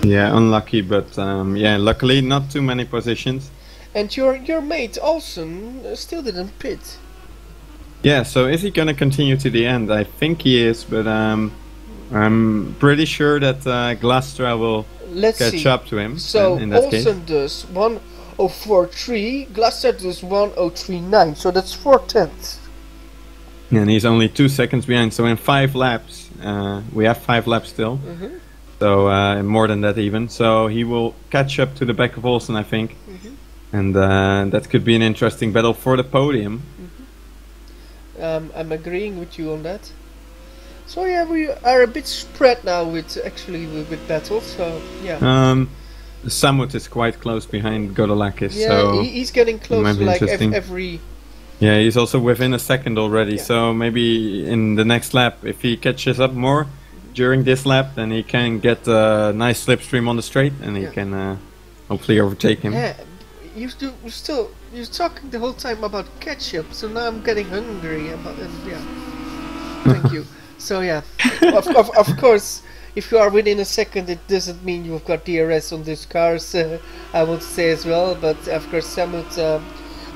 Yeah, unlucky, but yeah, luckily not too many positions. And your mate Olsen still didn't pit. Yeah, so is he gonna continue to the end? I think he is, but I'm pretty sure that Glastra will catch up to him. So in that Olsen does 1:04.3, Glastra does 1:03.9, so that's 4/10. And he's only 2 seconds behind, so in 5 laps, we have 5 laps still. So more than that even. So he will catch up to the back of Olsen, I think. And that could be an interesting battle for the podium. I'm agreeing with you on that. So yeah, we are a bit spread now with battles. So yeah. Samut is quite close behind Godolakis. Yeah, so he's getting close to like every. Yeah, he's also within a second already. Yeah. So maybe in the next lap, if he catches up more during this lap, then he can get a nice slipstream on the straight, and he can hopefully overtake him. Yeah, you're talking the whole time about ketchup, so now I'm getting hungry about it. Yeah, thank you. So yeah, of course, if you are within a second, it doesn't mean you've got DRS on these cars. I would say as well, but of course, Samut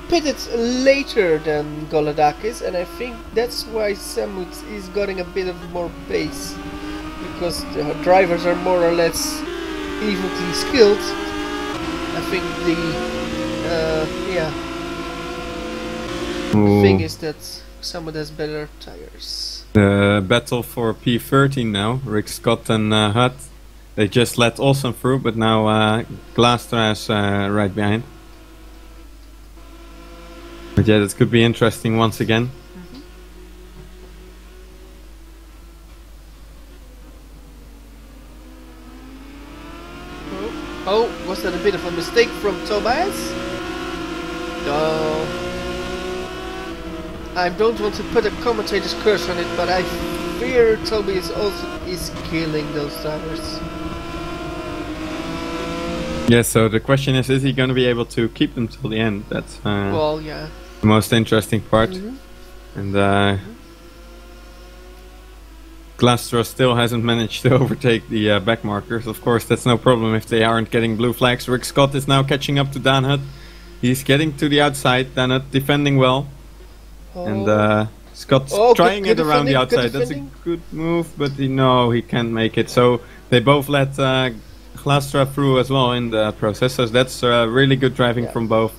pitted later than Goladakis, and I think that's why Samut is getting a bit of more pace, because the drivers are more or less evenly skilled. I think the thing is that Samut has better tires. The battle for P13 now, Rick Scott and Hutt. They just let Olsen through, but now Glastra is right behind. But yeah, this could be interesting once again. Oh, was that a bit of a mistake from Tobias? No. I don't want to put a commentator's curse on it, but I fear Tobias also is killing those tires. Yeah, so the question is he going to be able to keep them till the end? That's well, yeah, the most interesting part. And Glastra still hasn't managed to overtake the back markers. Of course, that's no problem if they aren't getting blue flags. Rick Scott is now catching up to Dan Hutt. He's getting to the outside. Dan Hutt defending well. And Scott's trying it around the outside. That's a good move, but he can't make it. So they both let Glastra through as well in the process. So that's really good driving from both.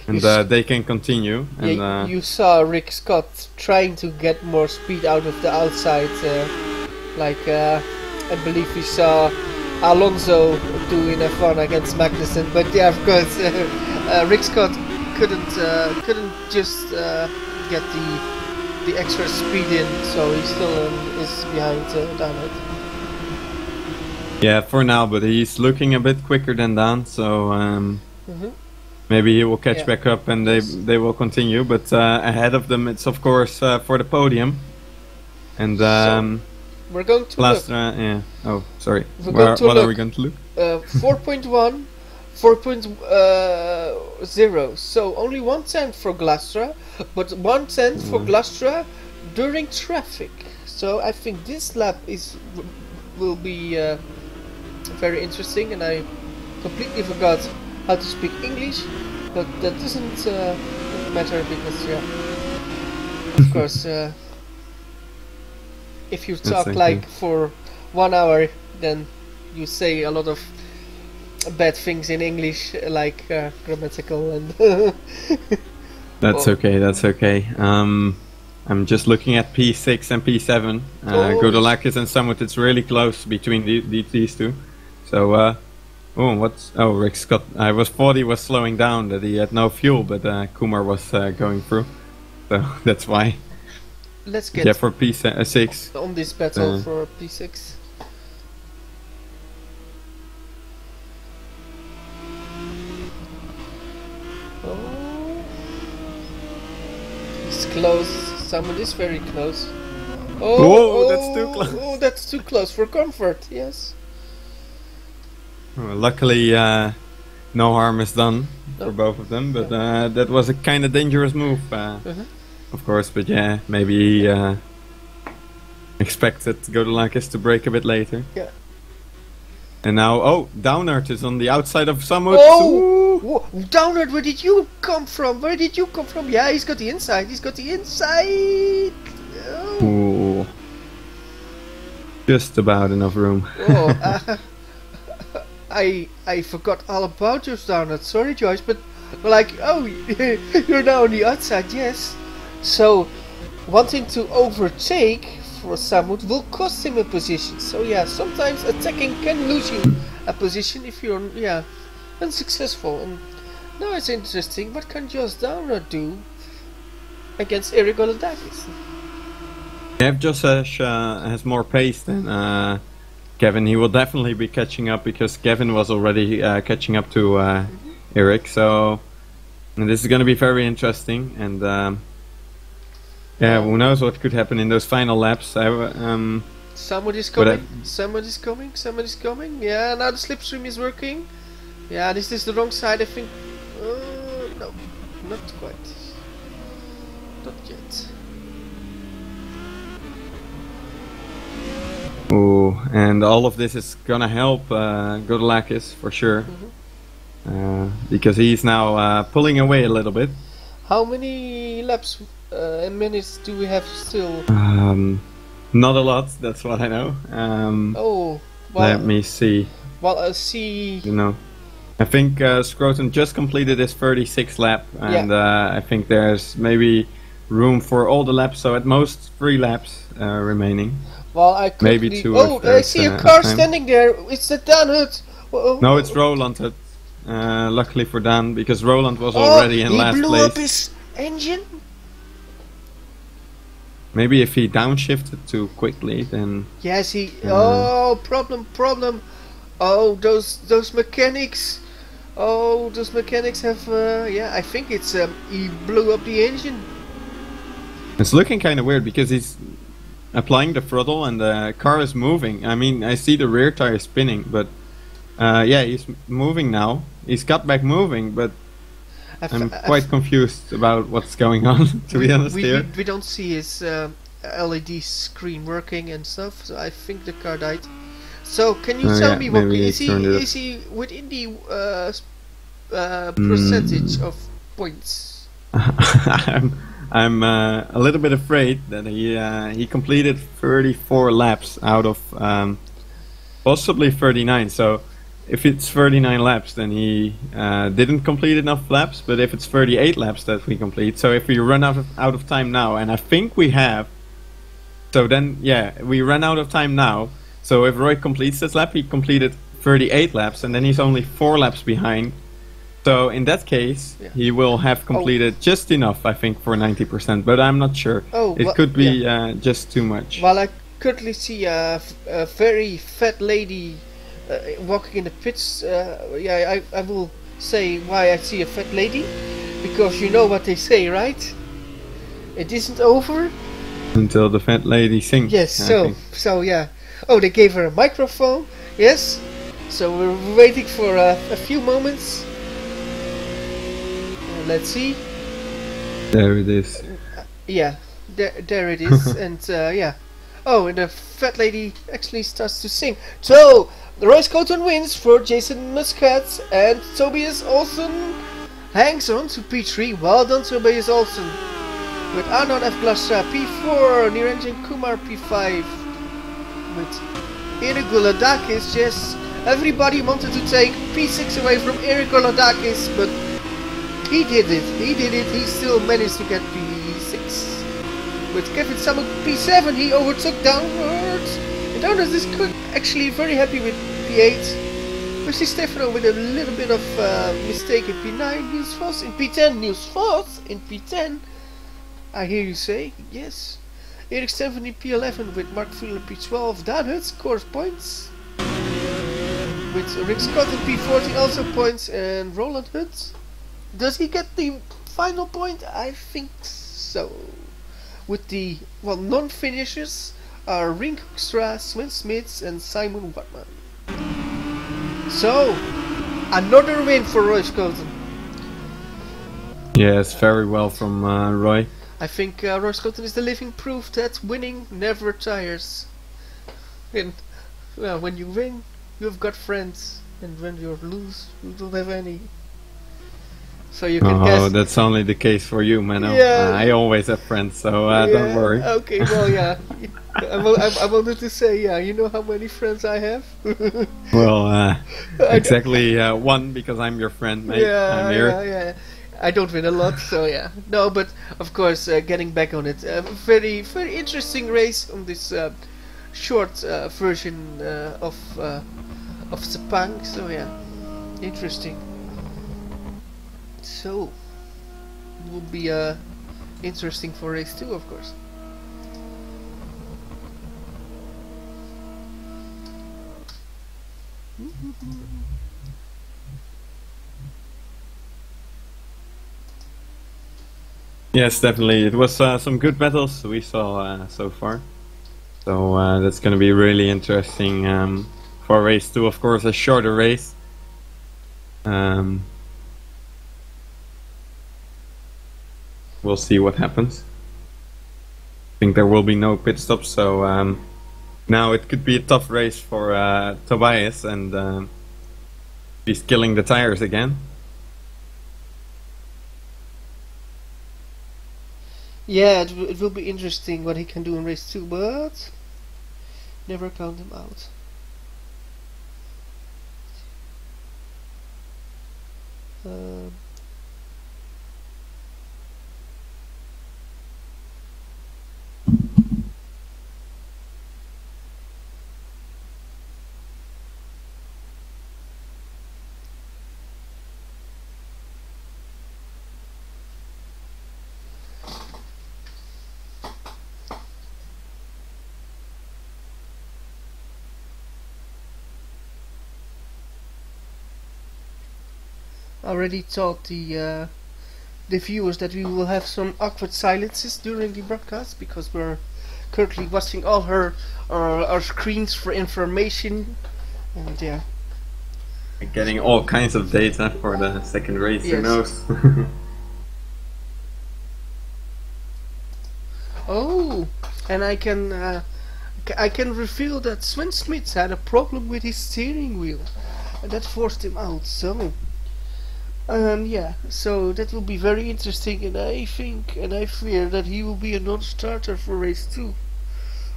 and they can continue. And yeah, you saw Rick Scott trying to get more speed out of the outside. I believe we saw Alonso doing F1 against Magnussen, but yeah, of course, Rick Scott couldn't just get the extra speed in, so he still is behind Downhill. Yeah, for now, but he's looking a bit quicker than Dan, so maybe he will catch back up and they will continue. But ahead of them, it's of course for the podium, and so we're going to look. Yeah. Oh, sorry. What are we going to look? 4.1, 4.0. So only 1 tenth for Glastra, but 1 tenth for Glastra during traffic. So I think this lap will be very interesting, and I completely forgot how to speak English, but that doesn't matter because of course if you talk like for 1 hour, then you say a lot of bad things in English, like grammatical and That's okay, that's okay. I'm just looking at P6 and P7. Godolakis and Samut, it's really close between these two. So, Rick Scott, I thought he was slowing down, that he had no fuel, but Kumar was going through. So that's why. Let's get for P6 on this battle for P6. Oh, he's close. Someone is very close. Oh, that's too close. Oh, that's too close for comfort. Yes. Well, luckily, no harm is done for both of them, but that was a kind of dangerous move. Of course, but yeah, maybe expected Godolakis to break a bit later. Yeah. And now, Downert is on the outside of Samut. Oh, Downert, where did you come from? Where did you come from? Yeah, he's got the inside. He's got the inside. Oh. Ooh. Just about enough room. I forgot all about your Downert. Sorry, Joyce, but like, you're now on the outside. Yes. So, wanting to overtake for Samut will cost him a position. So yeah, sometimes attacking can lose you a position if you're unsuccessful. And now it's interesting. What can Josh Downer do against Eric Golodakis? Yeah, if Josh has more pace than Kevin, he will definitely be catching up, because Kevin was already catching up to Eric. So this is going to be very interesting, and who knows what could happen in those final laps. Somebody's coming. Somebody's coming. Somebody's coming. Yeah, now the slipstream is working. Yeah, this is the wrong side, I think. No, not quite. Not yet. Ooh, and all of this is gonna help Godolakis for sure, because he's now pulling away a little bit. How many laps and minutes do we have still? Not a lot, that's what I know. Well, let me see. Well, I see. I think Scrotum just completed his 36th lap, and I think there's maybe room for all the laps, so at most 3 laps remaining. Well, I could maybe 2. I see a car standing there. It's the Dan Hut. No, it's Roland Hut. Luckily for Dan, because Roland was already in last place. He blew up his engine? Maybe if he downshifted too quickly, then... Yes, he... problem. Oh, those mechanics. Oh, those mechanics have... I think it's... he blew up the engine. It's looking kind of weird, because he's applying the throttle and the car is moving. I mean, I see the rear tire spinning, but... he's moving now. He's got back moving, but... I'm quite confused about what's going on, to be honest here. We don't see his LED screen working and stuff, so I think the car died. So, can you tell me, what is he within the percentage of points? I'm a little bit afraid that he completed 34 laps out of possibly 39, so if it's 39 laps, then he didn't complete enough laps. But if it's 38 laps that we complete, so if we run out of time now, and I think we have, so then yeah, we run out of time now. So if Roy completes this lap, he completed 38 laps, and then he's only 4 laps behind. So in that case, he will have completed just enough, I think, for 90%. But I'm not sure. It could be just too much. Well, I currently see a very fat lady walking in the pits. I will say why I see a fat lady, because you know what they say, right? It isn't over until the fat lady sings. Yes. So yeah. Oh, they gave her a microphone. Yes. So we're waiting for a few moments. Let's see. There it is. Yeah, there it is, and yeah. Oh, and the fat lady actually starts to sing. So, Royce Cotton wins for Jason Muscat, and Tobias Olsen hangs on to P3. Well done, Tobias Olsen. With Arnold F. Glastra P4, Niranjan Kumar P5. With Eric Goladakis, yes. Everybody wanted to take P6 away from Eric Goladakis, but he did it. He still managed to get P6. With Kevin Samuk P7, he overtook downwards. And downwards is actually very happy with P8. Wesley Stefano with a little bit of mistake in P9. Niels Vos in P10. Niels Vos in P10. I hear you say, yes. Erik Stenven in P11 with Mark Fuller P12. Dan Hut scores points. With Rick Scott in P14 also points. And Roland Hunt. Does he get the final point? I think so. With the non-finishers are Rink Hoekstra, Sven Smits and Simon Watman. So, another win for Roy Schoten. Yes, very well from Roy. I think Roy Schoten is the living proof that winning never tires. And well, when you win, you've got friends, and when you lose, you don't have any. So you can guess. Oh, that's only the case for you, Menno. Yeah. I always have friends, so don't worry. Okay, well, yeah. I wanted to say, yeah, you know how many friends I have? Well, exactly one, because I'm your friend, mate. I'm here. Yeah. I don't win a lot, so yeah. No, but of course, getting back on it, very, very interesting race on this short version of Sepang. So yeah, interesting. So it will be interesting for race 2, of course. Yes, definitely. It was some good battles we saw so far. So that's going to be really interesting for race 2. Of course, a shorter race. We'll see what happens. I think there will be no pit stops, so now it could be a tough race for Tobias, and he's killing the tires again. Yeah, it will be interesting what he can do in race 2, but never count him out. Already told the viewers that we will have some awkward silences during the broadcast, because we're currently watching all our screens for information, and yeah. Getting all kinds of data for the second race, yes. Who knows? Oh, and I can reveal that Sven Smits had a problem with his steering wheel, and that forced him out. So. Yeah, so that will be very interesting, and I think and I fear that he will be a non-starter for race 2.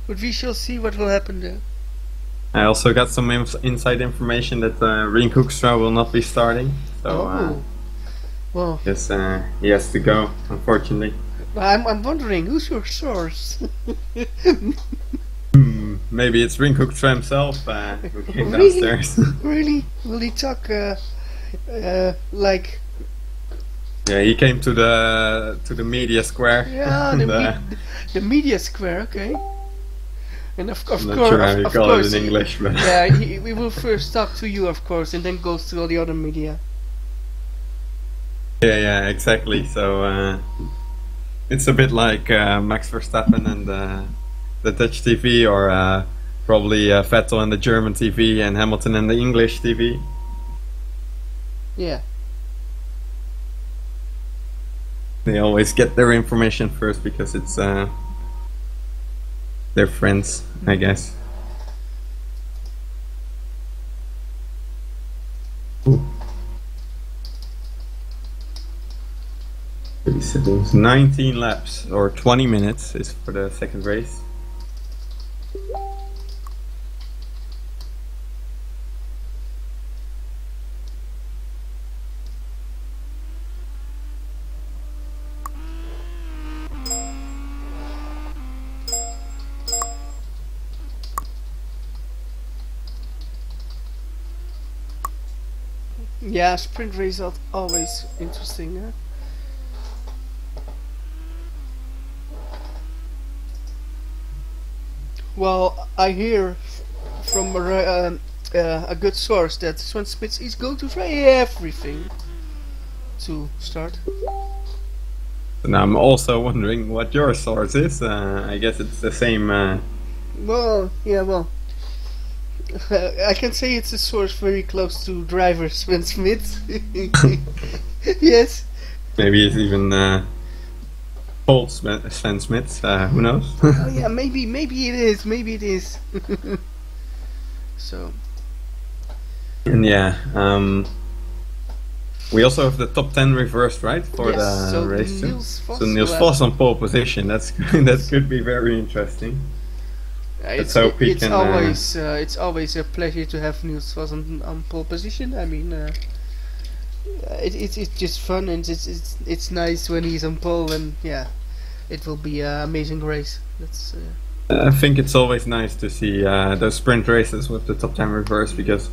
But we shall see what will happen there. I also got some inside information that Rien Hoekstra will not be starting. So, well, yes, he has to go, unfortunately. I'm wondering, who's your source? Maybe it's Rien Hoekstra himself who came Really? downstairs. Really? Will he talk like? Yeah, he came to the media square. Yeah, the media square. Okay. And of course, I'm not sure how you call it in English, but yeah, we will first talk to you, of course, and then goes to all the other media. yeah, exactly. So it's a bit like Max Verstappen and the Dutch TV, or probably Vettel and the German TV, and Hamilton and the English TV. Yeah. They always get their information first because it's their friends, I guess. Ooh. 19 laps or 20 minutes is for the second race. Yeah, sprint race are always interesting, huh? Well, I hear from a good source that Sven Smits is going to try everything to start. And I'm also wondering what your source is. I guess it's the same. Well, yeah, well. I can say it's a source very close to driver Sven Smith. Yes. Maybe it's even old Sven Smith. Who knows? Oh yeah, maybe it is. Maybe it is. So. And yeah, we also have the top 10 reversed, right, for Yes, the so race too. Niels Vos So Niels will Vos on pole position. That could be very interesting. It's hope he can, it's always a pleasure to have Niels Vos on pole position. I mean, it's just fun, and it's nice when he's on pole, and yeah, it will be an amazing race. That's. I think it's always nice to see those sprint races with the top 10 reverse, because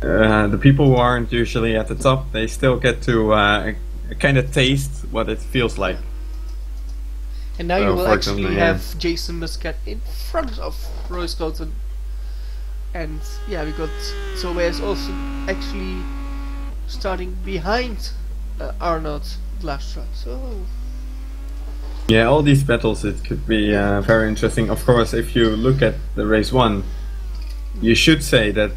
the people who aren't usually at the top, they still get to kind of taste what it feels like. And now So you will actually unfortunately, have Jason Muscat in front of Royce Colton. And yeah, we got Tobias also actually starting behind Arnold last track. So Yeah, all these battles, it could be very interesting. Of course, if you look at the race 1, you should say that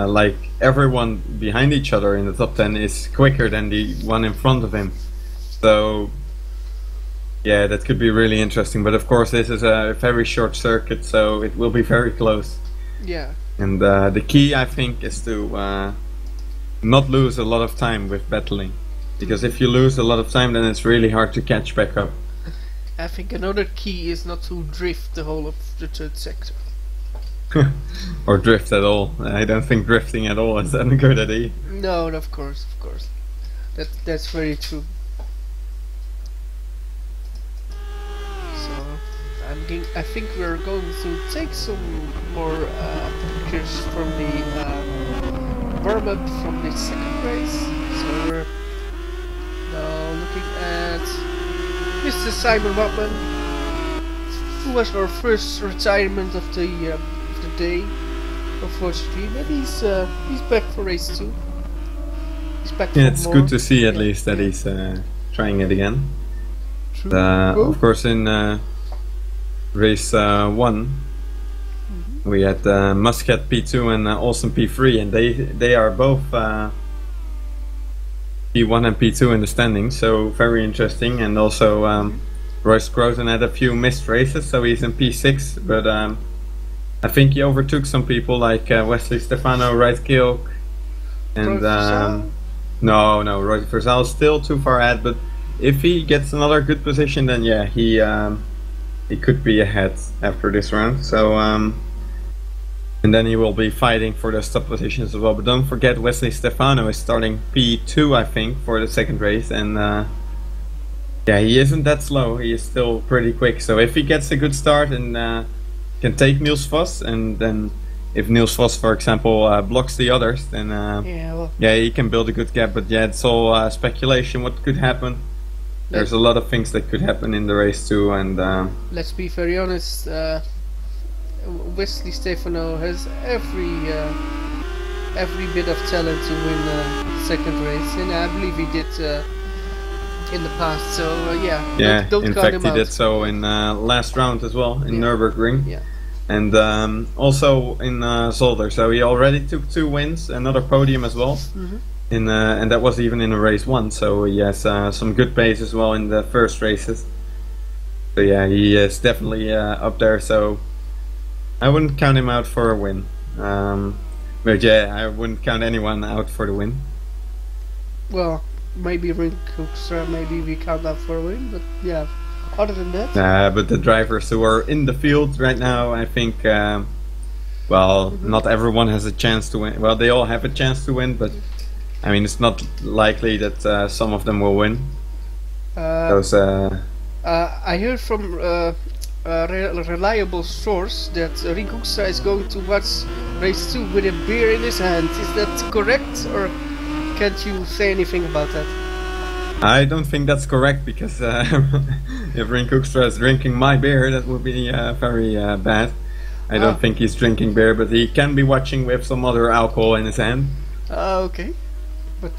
like everyone behind each other in the top 10 is quicker than the one in front of him. So yeah, that could be really interesting. But of course, this is a very short circuit, so it will be very close. yeah, And the key, I think, is to not lose a lot of time with battling. Because if you lose a lot of time, then it's really hard to catch back up. I think another key is not to drift the whole of the third sector. Or drift at all. I don't think drifting at all is that a good idea. No, of course. That's very true. So I think we're going to take some more pictures from the warm-up from the second race. So we're now looking at Mr. Simon Wapman, who was our first retirement of the day. Unfortunately, but he's back for race 2. He's back. Yeah, for it's more. good to see at least that he's trying it again. True. Of course, in race 1, we had Muscat P2 and Olsen P3, and they are both P1 and P2 in the standings, so very interesting. And also Royce Croton had a few missed races, so he's in P6, but I think he overtook some people like Wesley Stefano, Wright Kilk, and no, Roy Versal is still too far ahead, but if he gets another good position, then yeah, he could be ahead after this round. So And then he will be fighting for those top positions as well. But don't forget, Wesley Stefano is starting P2, I think, for the second race. And yeah, he isn't that slow. He is still pretty quick. So if he gets a good start and can take Niels Vos, and then if Niels Vos, for example, blocks the others, then yeah, he can build a good gap. But yeah, it's all speculation. What could happen? There's a lot of things that could happen in the race too. And let's be very honest. Wesley Stefano has every bit of talent to win the second race, and I believe he did in the past. So yeah, don't in count fact him he out. did so in last round as well in Nürburgring. Yeah. And also in Zolder. So he already took 2 wins, another podium as well. And that was even in a race 1. So he has some good pace as well in the first races. So yeah, he is definitely up there. So I wouldn't count him out for a win. But yeah, I wouldn't count anyone out for the win. Well, maybe Ring Hoekstra, maybe we count that for a win, but yeah, other than that... But the drivers who are in the field right now, I think, well, not everyone has a chance to win. Well, they all have a chance to win, but I mean, it's not likely that some of them will win. I heard from a reliable source that Ring Hoekstra is going to watch race 2 with a beer in his hand. Is that correct, or can't you say anything about that? I don't think that's correct, because if Ring Hoekstra is drinking my beer, that would be very bad. I don't think he's drinking beer, but he can be watching with some other alcohol in his hand. Okay, but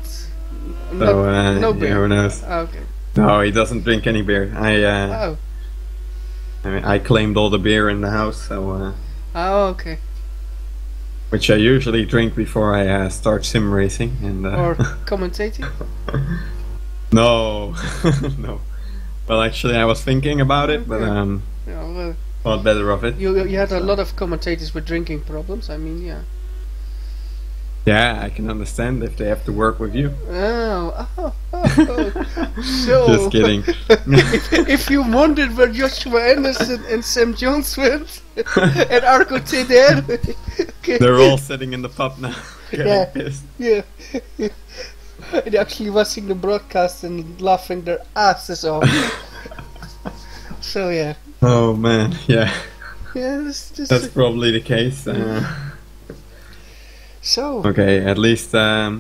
no beer. Who knows? Okay. No, he doesn't drink any beer. I mean, I claimed all the beer in the house, so. Okay. Which I usually drink before I start sim racing and. Or commentating. No, no. Well, actually, I was thinking about it, but thought better of it. You had a lot of commentators with drinking problems. I mean, yeah. Yeah, I can understand if they have to work with you. Oh. So, just kidding. if you wondered where Joshua Anderson and Sam Jones went, and Arco TDR, okay. They're all sitting in the pub now, getting pissed. Yeah. They're actually watching the broadcast and laughing their asses off. So yeah. Oh man, yeah. Yeah, that's probably the case. So. Okay, at least I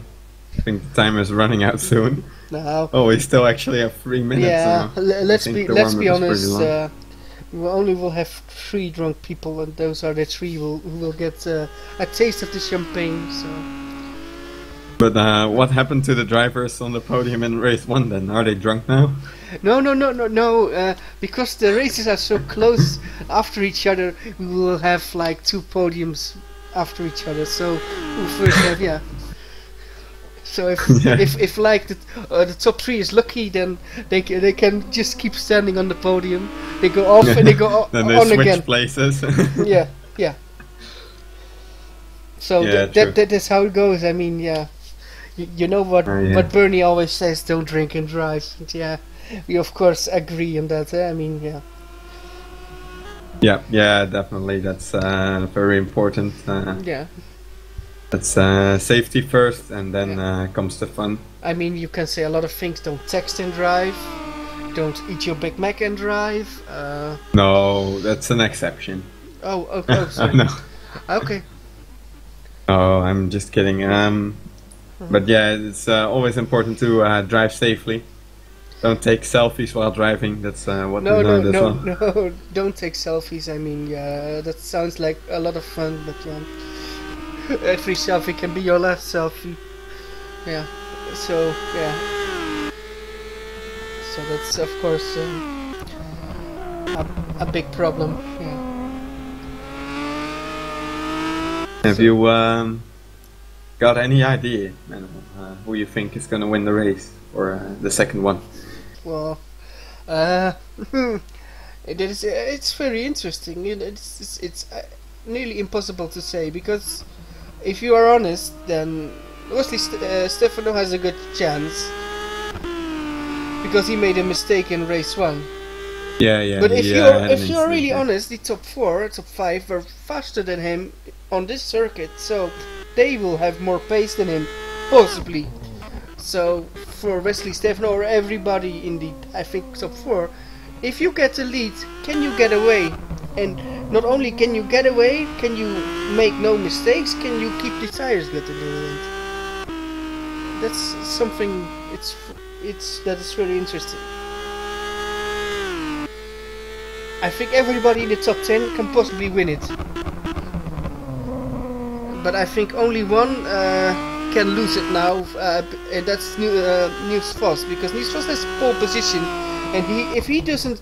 think the time is running out soon. No. Oh, we still actually have 3 minutes. Yeah, let's be honest. We only will have 3 drunk people, and those are the 3 who will get a taste of the champagne. So. But what happened to the drivers on the podium in race 1 then? Are they drunk now? No. Because the races are so close after each other, we will have like 2 podiums after each other. So we'll first have So if like the top 3 is lucky, then they can just keep standing on the podium. They go off and they go then they on switch again. Places. Yeah. So that's how it goes. I mean, yeah. You know what Bernie always says: don't drink and drive. And yeah, we of course agree on that. I mean, yeah. Yeah, definitely. That's very important. Yeah. That's safety first, and then comes the fun. I mean, you can say a lot of things. Don't text and drive. Don't eat your Big Mac and drive. No, that's an exception. Oh, sorry. No. Okay. Oh, I'm just kidding. But yeah, it's always important to drive safely. Don't take selfies while driving. That's what we learned as well. No, don't take selfies. I mean, yeah, that sounds like a lot of fun, but every selfie can be your last selfie. Yeah. So yeah. So that's of course a big problem. Yeah. Have you got any idea, Menno, who you think is going to win the race or the second one? Well, it's very interesting. It's nearly impossible to say, because if you are honest, then Wesley Stefano has a good chance because he made a mistake in race 1. Yeah. But if you're really honest, the top 4, top 5 were faster than him on this circuit, so they will have more pace than him, possibly. So for Wesley Stefano or everybody in the, I think, top 4, if you get the lead, can you get away? And not only can you get away, can you make no mistakes, can you keep the tires good in the end? That's something, that is very interesting. I think everybody in the top 10 can possibly win it. But I think only one can lose it now, and that's Niels Vos, because Niels Vos has pole position, and if he doesn't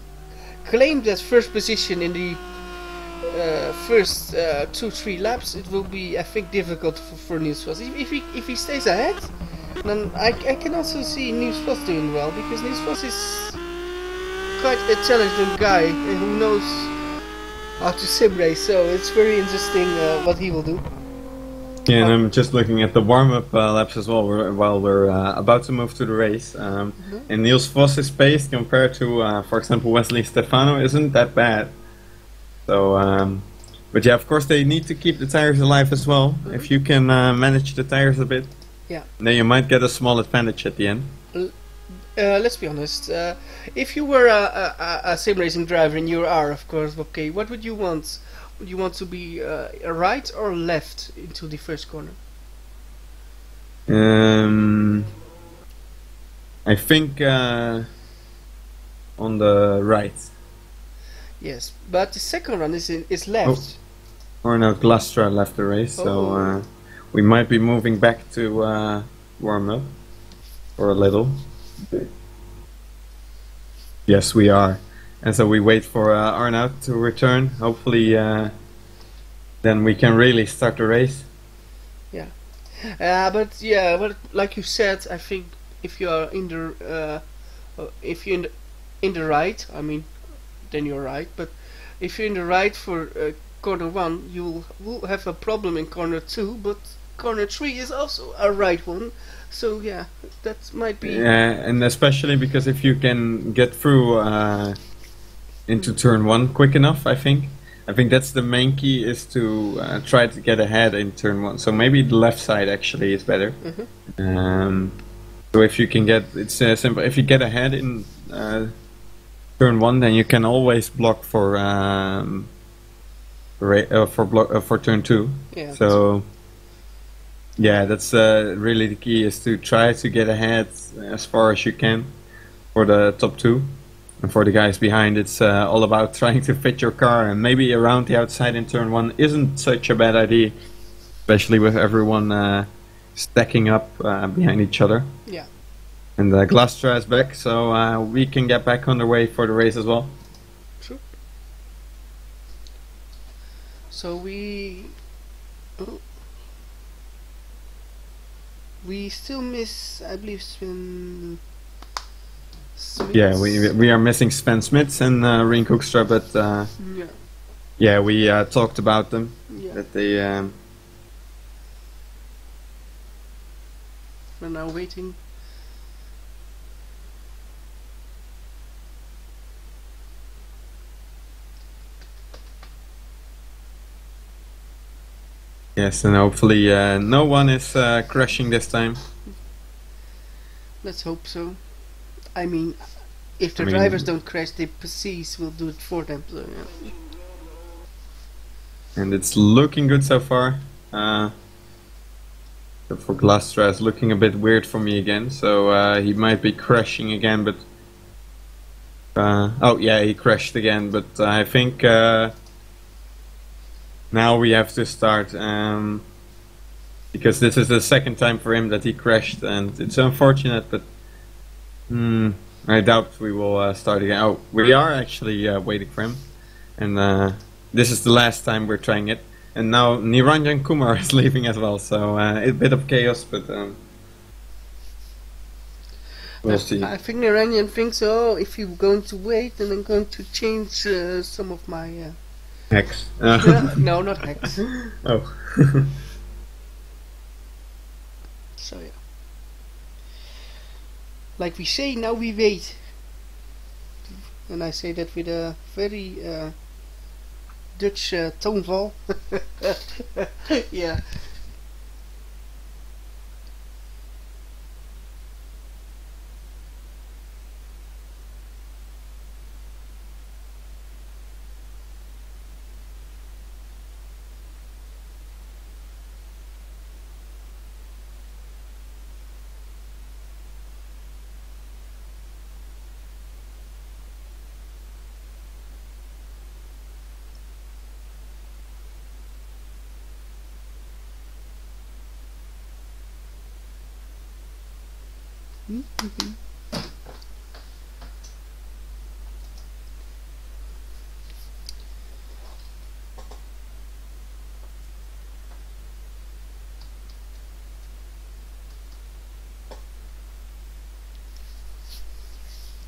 claim that first position in the first 2-3 laps, it will be, I think, difficult for Niels Vos. If he stays ahead, then I can also see Niels Vos doing well, because Niels Vos is quite a talented guy who knows how to sim race, so it's very interesting what he will do. Yeah, and I'm just looking at the warm-up laps as well while we're about to move to the race. And Niels Vos's pace compared to, for example, Wesley Stefano isn't that bad. So, but yeah, of course they need to keep the tires alive as well. If you can manage the tires a bit, then you might get a small advantage at the end. Let's be honest. If you were a sim racing driver, and you are, of course, okay, what would you want? Would you want to be right or left into the first corner? I think on the right. Yes, but the second one is left. Or no, Glastra left the race, so we might be moving back to warm up for a little. Yes, we are. And so we wait for Arnoud to return. Hopefully, then we can really start the race. Yeah, but like you said, I think if you are in the in the right, I mean, then you're right. But if you're in the right for corner 1, you will have a problem in corner 2. But corner 3 is also a right one. So yeah, that might be. Yeah, and especially because if you can get through into turn 1 quick enough, I think that's the main key, is to try to get ahead in turn 1. So maybe the left side actually is better. So if you can get, it's simple. If you get ahead in turn 1, then you can always block for turn 2. Yeah. So. Yeah, that's really the key, is to try to get ahead as far as you can for the top 2. And for the guys behind, it's all about trying to fit your car, and maybe around the outside in turn 1 isn't such a bad idea, especially with everyone stacking up behind each other. Yeah. And Glastra is back, so we can get back on the way for the race as well. True. So we still miss, I believe, Sven Smits. Yeah, we are missing Sven Smits and Rien Hoekstra, but yeah, we talked about them. Yeah. That they we're now waiting. Yes, and hopefully no one is crashing this time. Let's hope so. I mean, if the drivers don't crash, the PCs will do it for them. So, yeah. And it's looking good so far. For Glastra, it's looking a bit weird for me again. So he might be crashing again, but oh yeah, he crashed again. But I think now we have to start, because this is the second time for him that he crashed, and it's unfortunate, but I doubt we will start again. Oh, we are actually waiting for him, and this is the last time we're trying it. And now Niranjan Kumar is leaving as well, so a bit of chaos, but we'll see. I think Niranjan thinks, oh, if you're going to wait, then I'm going to change some of my... Hex. No, not hex. Oh. So yeah. Like we say, now we wait. And I say that with a very Dutch toonval. Yeah.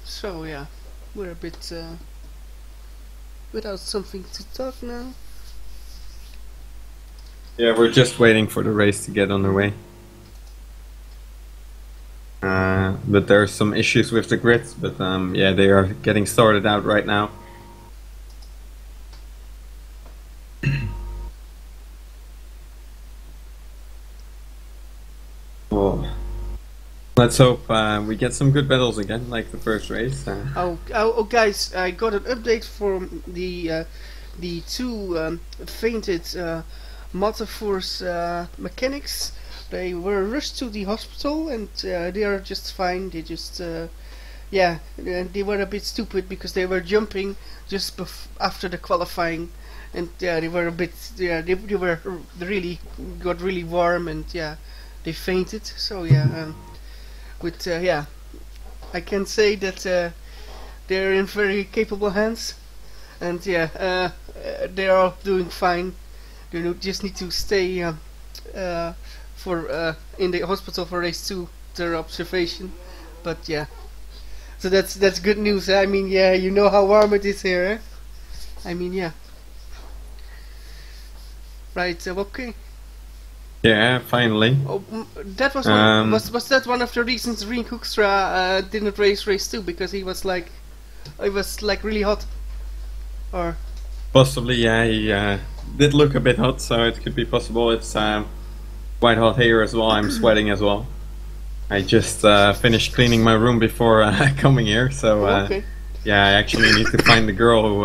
So yeah, we're a bit without something to talk now. Yeah, we're just waiting for the race to get underway. But there are some issues with the grids, but yeah, they are getting started out right now. Well, let's hope we get some good battles again, like the first race. Oh, guys! I got an update from the two fainted Multiforce mechanics. They were rushed to the hospital, and they are just fine. They just yeah, they were a bit stupid because they were jumping just after the qualifying, and yeah, they were a bit they were really got really warm, and yeah, they fainted. So yeah, with yeah, I can say that they're in very capable hands, and yeah, they are doing fine. They just need to stay for in the hospital for race 2, their observation. But yeah, so that's good news. I mean, yeah, you know how warm it is here. Eh? I mean, yeah. Right. Okay. Yeah, finally. Oh, that was one, was that one of the reasons Reen Hoekstra didn't race race 2, because he was like really hot, or Possibly, yeah. He did look a bit hot, so it could be possible. It's quite hot here as well. I'm sweating as well. I just finished cleaning my room before coming here, so okay. yeah, I actually need to find the girl who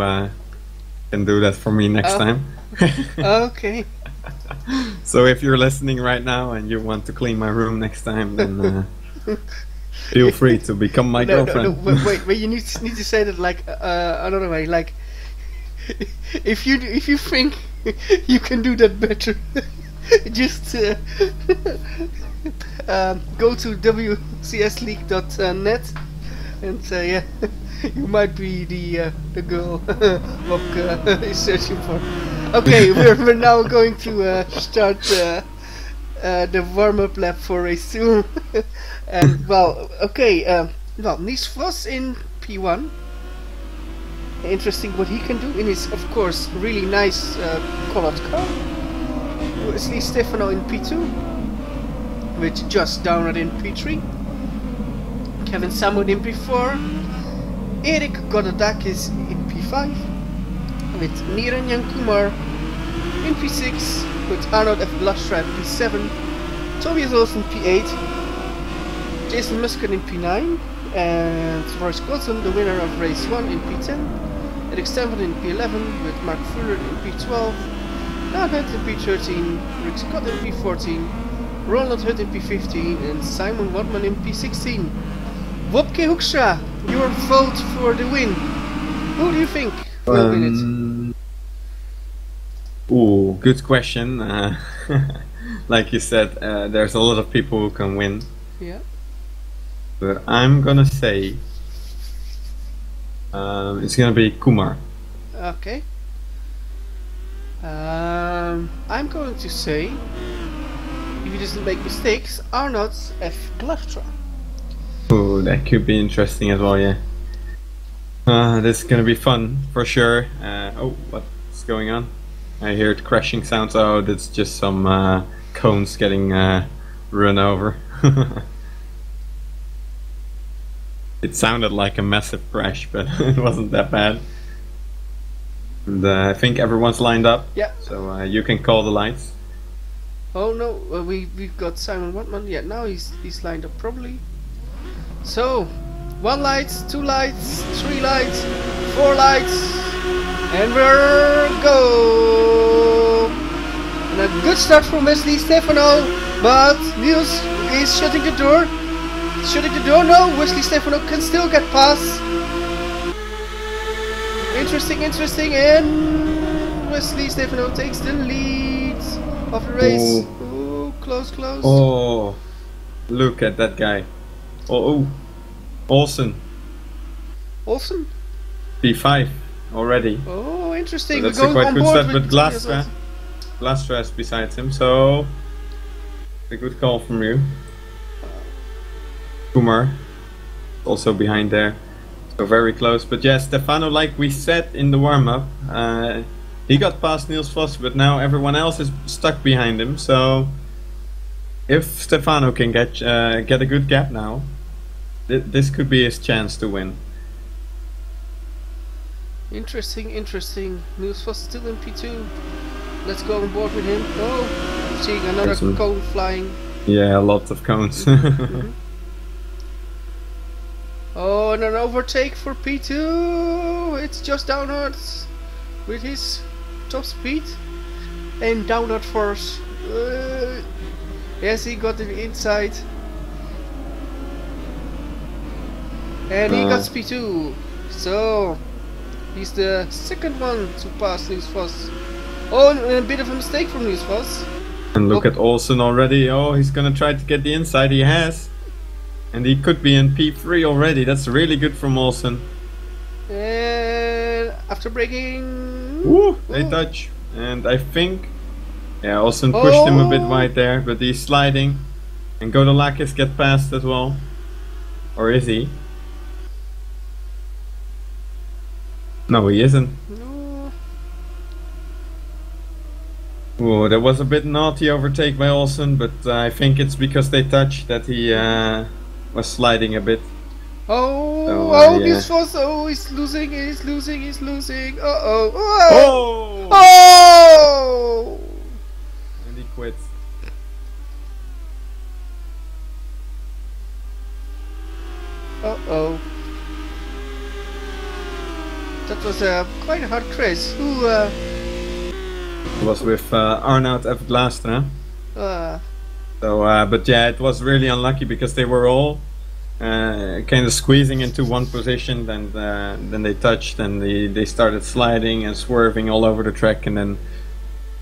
can do that for me next time. Okay. So if you're listening right now and you want to clean my room next time, then feel free to become my girlfriend. No, wait, you need to say that like another way. Like, if you think you can do that better, just go to WCSLeague.net, and yeah, you might be the girl Wopke is searching for. Okay, we're now going to start the warm-up lap for race 2. And well, okay, well, Nies Vos in P1. Interesting what he can do in his, of course, really nice colored car. Wesley Stefano in P2, with Just Downard in P3. Kevin Samud in P4. Erik Gododakis in P5. With Niranjan Kumar in P6, with Arnold F. Blastra in P7, Tobias Olsen P8, Jason Muscat in P9, and Royce Cotton, the winner of race 1, in P10, Eric Stanford in P11, with Mark Fuller in P12, Dan Hunt in P13, Rick Scott in P14, Ronald Hutt in P15, and Simon Wadman in P16. Wopke Hoekstra, your vote for the win. Who do you think will win it? Ooh, good question. Like you said, there's a lot of people who can win. Yeah. But I'm gonna say it's gonna be Kumar. Okay. I'm going to say, if he doesn't make mistakes, Arnold F. Blastra. Oh, that could be interesting as well, yeah. This is gonna be fun for sure. Oh, what's going on? I hear it crashing sounds. Oh, that's just some cones getting run over. It sounded like a massive crash, but it wasn't that bad. And I think everyone's lined up. Yeah. So you can call the lights. Oh no, we've got Simon Watman. Yeah, now he's lined up probably. So, 1 light, 2 lights, 3 lights, 4 lights, and we're go. And a good start from Wesley Stefano, but Niels is shutting the door. Shutting the door. No, Wesley Stefano can still get past. Interesting, and Wesley Stefano takes the lead of the race. Oh, close. Oh, look at that guy. Oh, Olsen. Olsen? P5 already. Oh, interesting. So that's We're a going quite on good board start, with but Glastra is beside him, so a good call from you. Kumar also behind there. So very close, but yeah, Stefano, like we said in the warm-up, he got past Niels Vos, but now everyone else is stuck behind him. So if Stefano can get a good gap now, this could be his chance to win. Interesting. Niels Vos still in P2. Let's go on board with him. Oh, I'm seeing another cone flying. Yeah, lots of cones. Oh, and an overtake for P2. It's just Downard with his top speed. And Downard force. Yes, he got the inside. And he got P2. So, he's the second one to pass Niels Vos. Oh, and a bit of a mistake from Niels Vos. And look at Olsen already. Oh, he's gonna try to get the inside. He has. And he could be in P3 already. That's really good from Olsen. And after braking... Woo, they touch. And I think... Yeah, Olsen pushed him a bit wide there, but he's sliding. And Godolakis get past as well. Or is he? No, he isn't. No. Oh, that was a bit naughty overtake by Olsen, but I think it's because they touched that he was sliding a bit. Oh, Niels Vos, he's losing. Oh! And he quits. That was quite a hard crash. It was with Arnoud F. Glastra. So, but yeah, it was really unlucky because they were all kind of squeezing into one position, and then they touched, and they started sliding and swerving all over the track, and then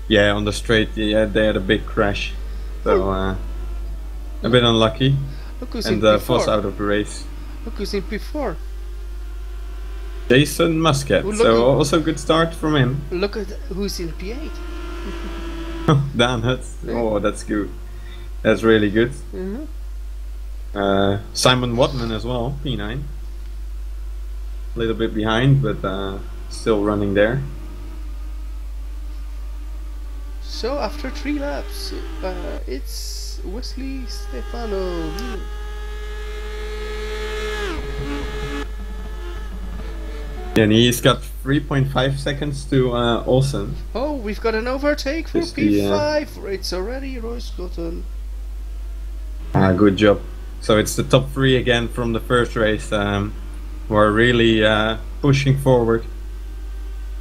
yeah, on the straight, they had a big crash. So a bit unlucky, and Vos out of the race. Look who's in P4. Jason Muscat. So also good start from him. Look at who's in P8. Dan Hutt. Oh, that's good. That's really good. Simon Watman as well, P9. A little bit behind, but still running there. So after 3 laps, it's Wesley Stefano. And he's got 3.5 seconds to Olsen. Oh, we've got an overtake for P5. It's already Royce Cotton. Good job. So it's the top 3 again from the first race, who are really pushing forward.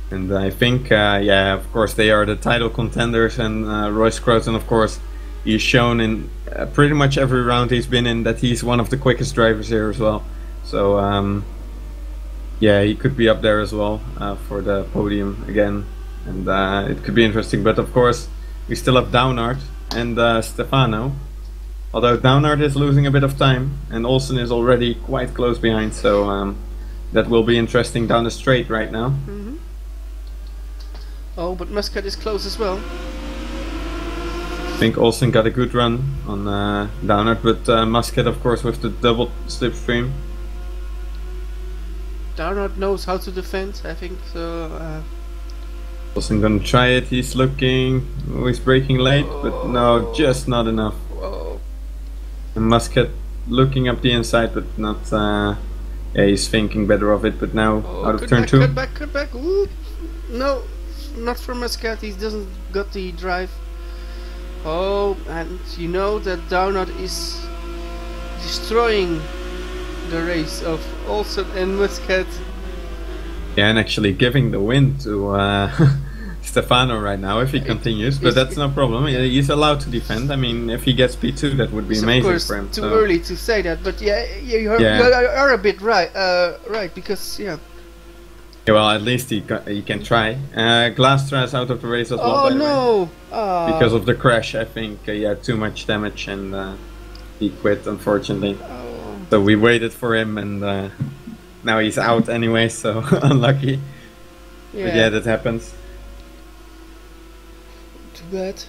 And I think, yeah, of course they are the title contenders, and Royce Croton, of course, he's shown in pretty much every round he's been in that he's one of the quickest drivers here as well. So yeah, he could be up there as well for the podium again, and it could be interesting. But of course, we still have Downard and Stefano. Although Downard is losing a bit of time, and Olsen is already quite close behind, so that will be interesting down the straight right now. Oh, but Muscat is close as well. I think Olsen got a good run on Downard, but Muscat, of course, with the double slipstream. Downard knows how to defend, I think, so... Olsen gonna try it, he's looking... Oh, he's braking late, but no, just not enough. And Muscat looking up the inside, but not... yeah, he's thinking better of it, but now out of turn 2. Cut back! Ooh. No, not for Muscat. He doesn't got the drive. Oh, and you know that Downard is destroying the race of Olsen and Muscat. Yeah, and actually giving the win to Stefano right now if he continues, but that's no problem. He's allowed to defend. I mean, if he gets P2, that would be amazing of course for him. Too early to say that, but you are a bit right. Right, because Yeah, well, at least he can try. Glasstra's out of the race as well. Oh no! Because of the crash, I think he had too much damage and he quit, unfortunately. Oh. So we waited for him, and now he's out anyway. So unlucky. Yeah. But yeah, that happens. Too bad.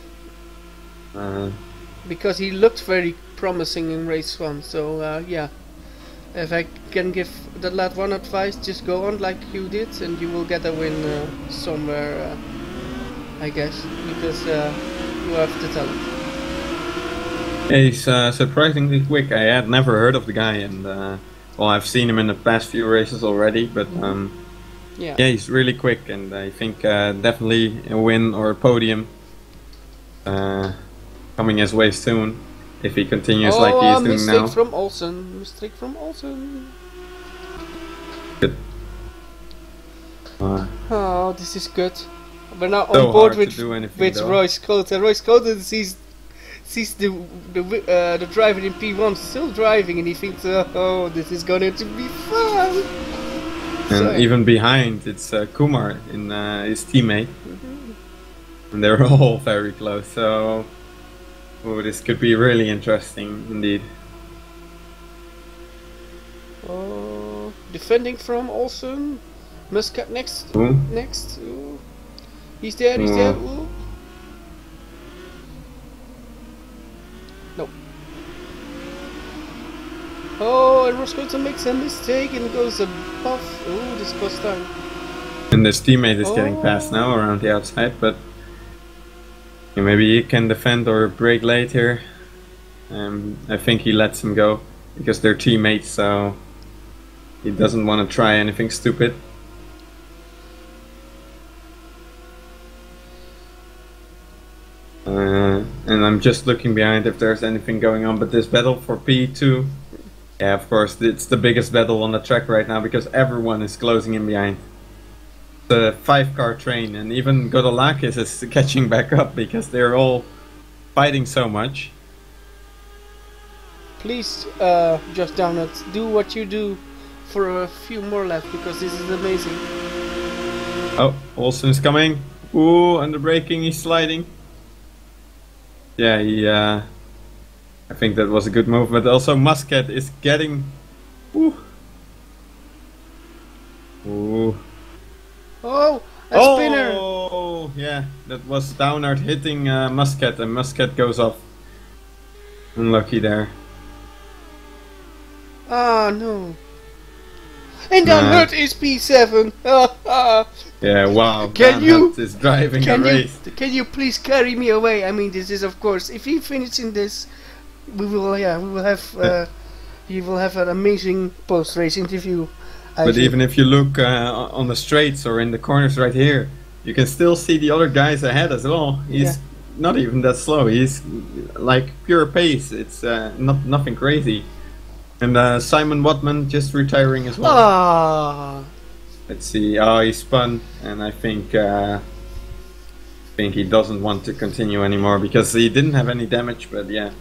Because he looked very promising in race 1. So yeah. If I can give that lad one advice, just go on like you did and you will get a win somewhere, I guess, because you have the talent. Yeah, he's surprisingly quick. I had never heard of the guy, and well, I've seen him in the past few races already, but yeah, he's really quick, and I think definitely a win or a podium coming his way soon. If he continues like he's doing now. Mistake from Olsen. Good. Oh, this is good. We're now So on board with Royce Klont. And Royce Klont sees the driver in P1 still driving, and he thinks, oh, this is going to be fun. And so, even behind, it's Kumar in his teammate, and they're all very close. So. Oh, this could be really interesting indeed. Oh, defending from Olsen. Muscat next. Ooh. Next. Ooh. He's there. Ooh. No. Oh, and Roscoe makes a mistake and goes above. Oh, this cost time. And his teammate is getting past now around the outside, but. Maybe he can defend or break late here. I think he lets him go because they're teammates, so he doesn't want to try anything stupid. And I'm just looking behind if there's anything going on, but this battle for P2, yeah, of course, it's the biggest battle on the track right now because everyone is closing in behind. The 5-car train, and even Godolakis is catching back up because they're all fighting so much. Please, just Downard, do what you do for a few more laps because this is amazing. Oh, Olsen's coming. Ooh, under braking, he's sliding. Yeah, he. I think that was a good move, but also Muscat is getting. Ooh. Ooh. Oh, a spinner! Oh, yeah, that was Downard hitting Muscat, and Muscat goes off. Unlucky there. Ah, no. And Downard is P7. Yeah, wow. Can you is driving a race? Can you please carry me away? I mean, this is of course. If he finishes in this, we will have. He will have an amazing post-race interview. But even if you look on the straights or in the corners right here, you can still see the other guys ahead as well. He's not even that slow. He's like pure pace. It's nothing crazy. And Simon Watman just retiring as well. Ah. Let's see. Oh, he spun, and I think he doesn't want to continue anymore because he didn't have any damage. But yeah,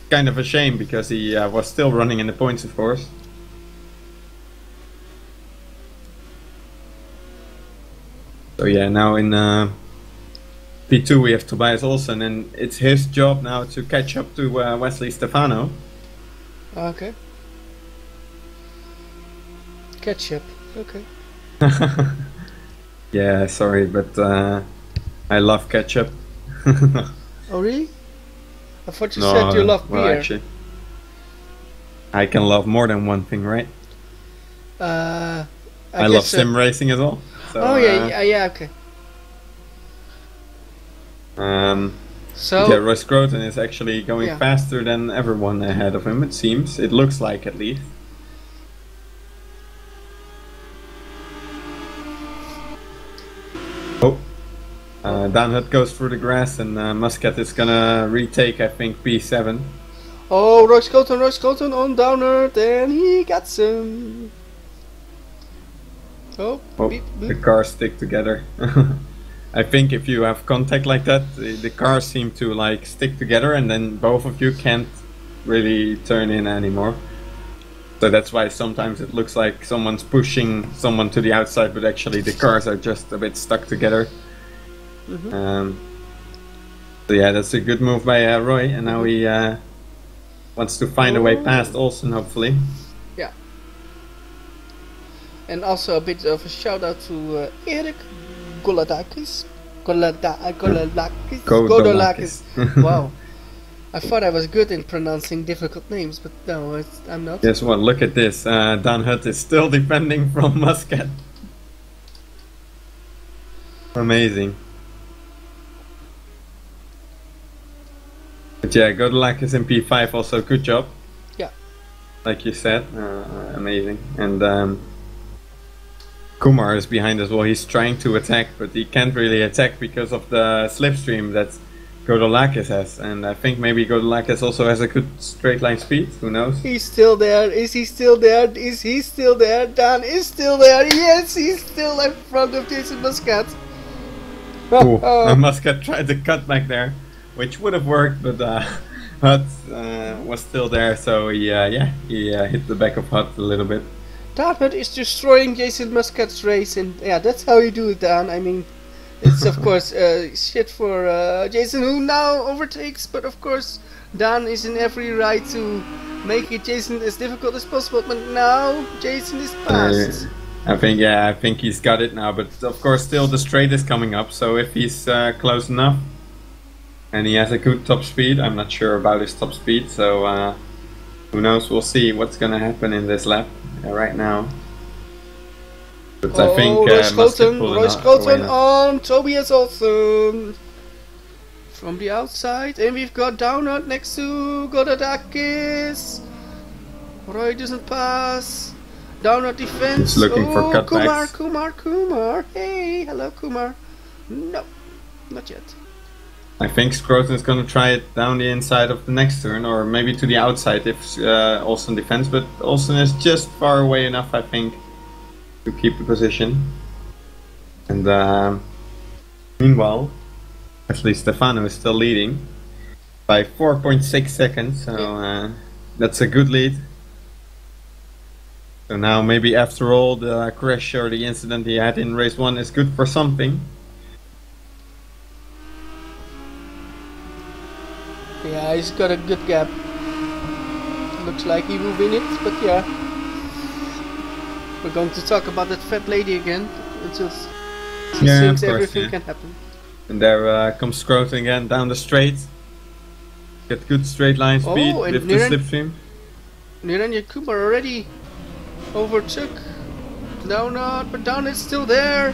kind of a shame because he was still running in the points, of course. So yeah, now in P2 we have Tobias Olsen, and it's his job now to catch up to Wesley Stefano. Okay. Catch up. Okay. Yeah, sorry, but I love ketchup. Oh really? I thought you said you love beer. Well, actually, I can love more than one thing, right? I love sim racing as well. So, yeah, okay. So yeah, Royce Groton is actually going faster than everyone ahead of him. It seems. It looks like, at least. Downhut goes through the grass, and Muscat is gonna retake, I think, P7. Oh, Royce Colton on Downhut, and he got some. Oh, beep, the beep. cars stick together. I think if you have contact like that, the cars seem to like stick together, and then both of you can't really turn in anymore. So that's why sometimes it looks like someone's pushing someone to the outside, but actually the cars are just a bit stuck together. So yeah, that's a good move by Roy, and now he wants to find a way past Olsen, hopefully. Yeah. And also a bit of a shout out to Erik Godolakis. Wow. I thought I was good in pronouncing difficult names, but no, I'm not. Guess what? Look at this. Downhut is still defending from Muscat. Amazing. But yeah, Godolakis in P5 also, good job. Yeah. Like you said, amazing. And Kumar is behind as well. He's trying to attack, but he can't really attack because of the slipstream that Godolakis has. And I think maybe Godolakis also has a good straight line speed. Who knows? He's still there. Is he still there? Is he still there? Dan is still there. Yes, he's still in front of Jason Muscat. Muscat tried to cut back there, which would have worked, but Hut was still there. So he hit the back of Hut a little bit. Downhut is destroying Jason Muscat's race, and yeah, that's how you do it, Dan. I mean, it's of course shit for Jason, who now overtakes, but of course Dan is in every right to make it Jason as difficult as possible, but now Jason is past. I think he's got it now, but of course still the straight is coming up, so if he's close enough and he has a good top speed, I'm not sure about his top speed, so who knows, we'll see what's gonna happen in this lap right now. But I think Royce Colton on Tobias Olsen from the outside, and we've got Downhut next to Godolakis. Roy doesn't pass. Downhut defense. He's looking for cutbacks. Kumar. Hey, hello Kumar. No, not yet. I think Scroton is going to try it down the inside of the next turn, or maybe to the outside if Olsen defends, but Olsen is just far away enough, I think, to keep the position. And meanwhile, actually Stefano is still leading by 4.6 seconds, so that's a good lead. So now maybe after all the crash or the incident he had in race 1 is good for something. Yeah, he's got a good gap. Looks like he will win it, but yeah. We're going to talk about that fat lady again until she thinks everything can happen. And there comes Scroton again down the straight. Get good straight line speed with the slipstream. Niranja Kumar already overtook Downhut, but Downhut's still there.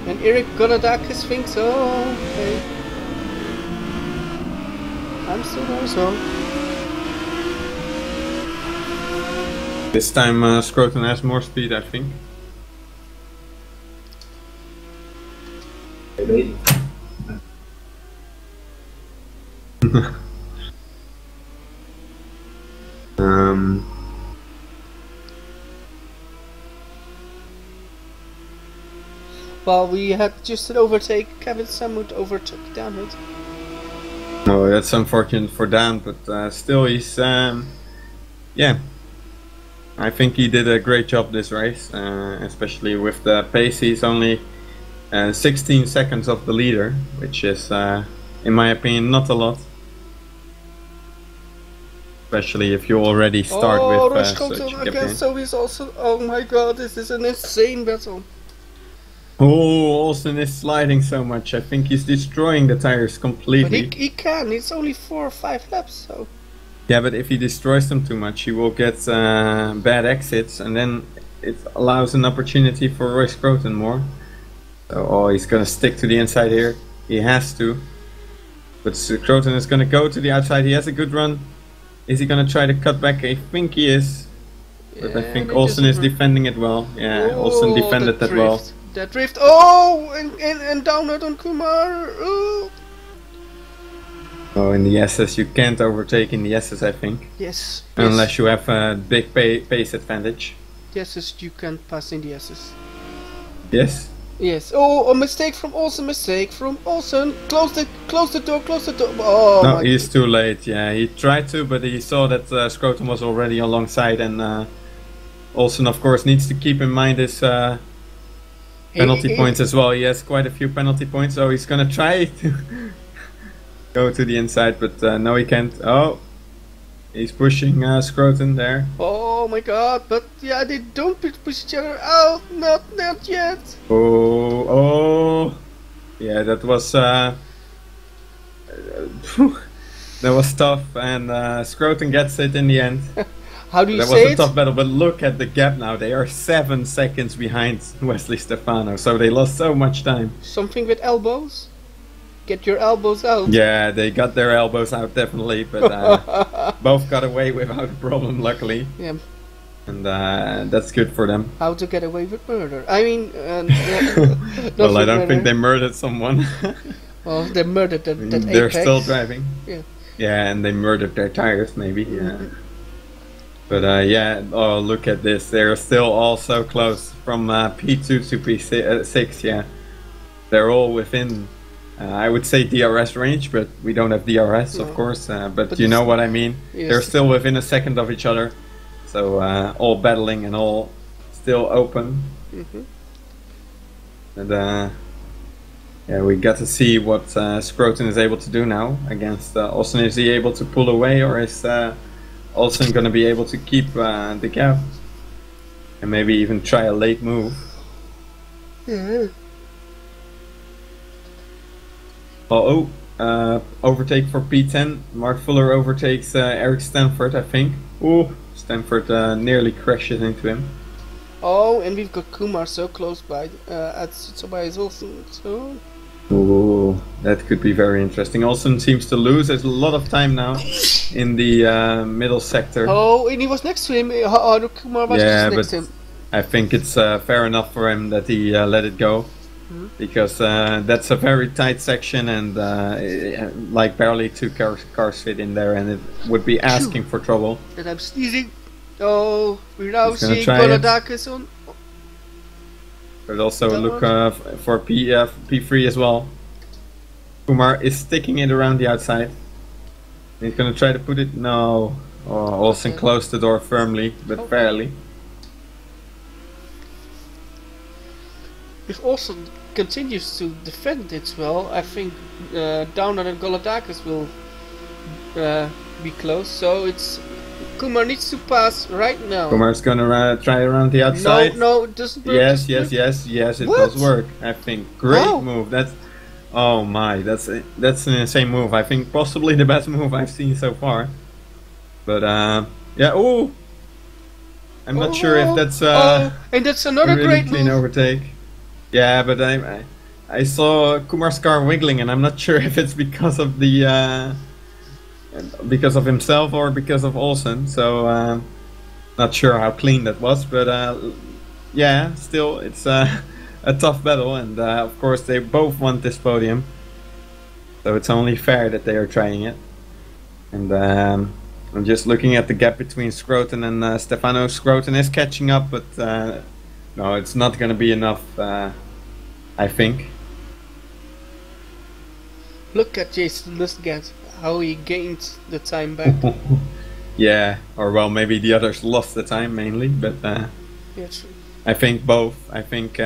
And Erik Godolakis thinks, oh, okay. I'm still there as well. This time Scroton has more speed, I think. Well, we had just an overtake. Kevin Samut overtook Downhut. Oh, that's unfortunate for Dan, but still he's, yeah. I think he did a great job this race, especially with the pace. He's only 16 seconds off the leader, which is, in my opinion, not a lot. Especially if you already start with such a gap in. So he's also, oh my god, this is an insane battle. Oh, Olsen is sliding so much. I think he's destroying the tires completely. But he can. It's only 4 or 5 laps, so. Yeah, but if he destroys them too much, he will get bad exits, and then it allows an opportunity for Royce Scroton more. So, he's gonna stick to the inside here. He has to. But Scroton is gonna go to the outside. He has a good run. Is he gonna try to cut back? I think he is. But I think Olsen is defending it well. Yeah, Olsen defended that well. That drift. Oh, and downward on Kumar. Oh. Oh, in the SS you can't overtake in the SS, I think. Yes. Unless you have a big pace advantage. Yes, you can pass in the S's. Yes. Yes. Oh, a mistake from Olsen. Close the door. Oh. No, he's too late. Yeah, he tried to, but he saw that Scrotum was already alongside, and Olsen, of course, needs to keep in mind his penalty points as well. He has quite a few penalty points, so he's gonna try to go to the inside, but no, he can't. Oh, he's pushing Scrotum there. Oh my God! But yeah, they don't push each other out. Not yet. Oh, yeah, that was that was tough, and Scrotum gets it in the end. How do you that say was a tough battle, but look at the gap now. They are 7 seconds behind Wesley Stefano, so they lost so much time. Something with elbows? Get your elbows out. Yeah, they got their elbows out definitely, but both got away without a problem, luckily. Yeah. And that's good for them. How to get away with murder? I mean, well, I don't think they murdered someone. Well, they murdered that They're Apex. still driving. Yeah. Yeah, and they murdered their tires, maybe. Yeah. But yeah, oh, look at this. They're still all so close from P2 to P6. Yeah, they're all within, I would say, DRS range, but we don't have DRS, of course. But you know what I mean. Yes. They're still within a second of each other, so all battling and all still open. And yeah, we got to see what Scrotum is able to do now against Olsen. Is he able to pull away, or is Olsen going to be able to keep the gap and maybe even try a late move? Yeah. Overtake for P10. Mark Fuller overtakes Eric Stanford, I think. Ooh, Stanford nearly crashes into him. Oh, and we've got Kumar so close by at Tobias Olsen. So. Ooh, that could be very interesting. Olsen seems to lose. There's a lot of time now in the middle sector. Oh, and he was next to him. Oh, Kumar was just next to him. I think it's fair enough for him that he let it go, because that's a very tight section, and like barely 2 cars fit in there, and it would be asking for trouble. And I'm sneezing. Oh, we're now He's gonna seeing try it. Golodakis on. But also look for P3 as well. Kumar is sticking it around the outside. He's gonna try to put it. No. Oh, Olsen closed the door firmly, but barely. If Olsen continues to defend it well, I think Downer and Golodakis will be close. So it's Kumar needs to pass right now. Kumar's gonna try around the outside. No, it doesn't work. Yes, it does work. I think great Wow. move. Oh my, that's an insane move. I think possibly the best move I've seen so far. But yeah, I'm not sure if that's and that's another a really great clean move. overtake. Yeah, but I saw Kumar's car wiggling, and I'm not sure if it's because of the because of himself or because of Olsen. So not sure how clean that was, but yeah, still it's a tough battle, and of course they both want this podium, so it's only fair that they are trying it. And I'm just looking at the gap between Scrotum and Stefano. Scrotum is catching up, but no, it's not going to be enough, I think. Look at Jason Lustgat, how he gained the time back. Yeah, or well, maybe the others lost the time mainly, but Yeah, true. I think both. I think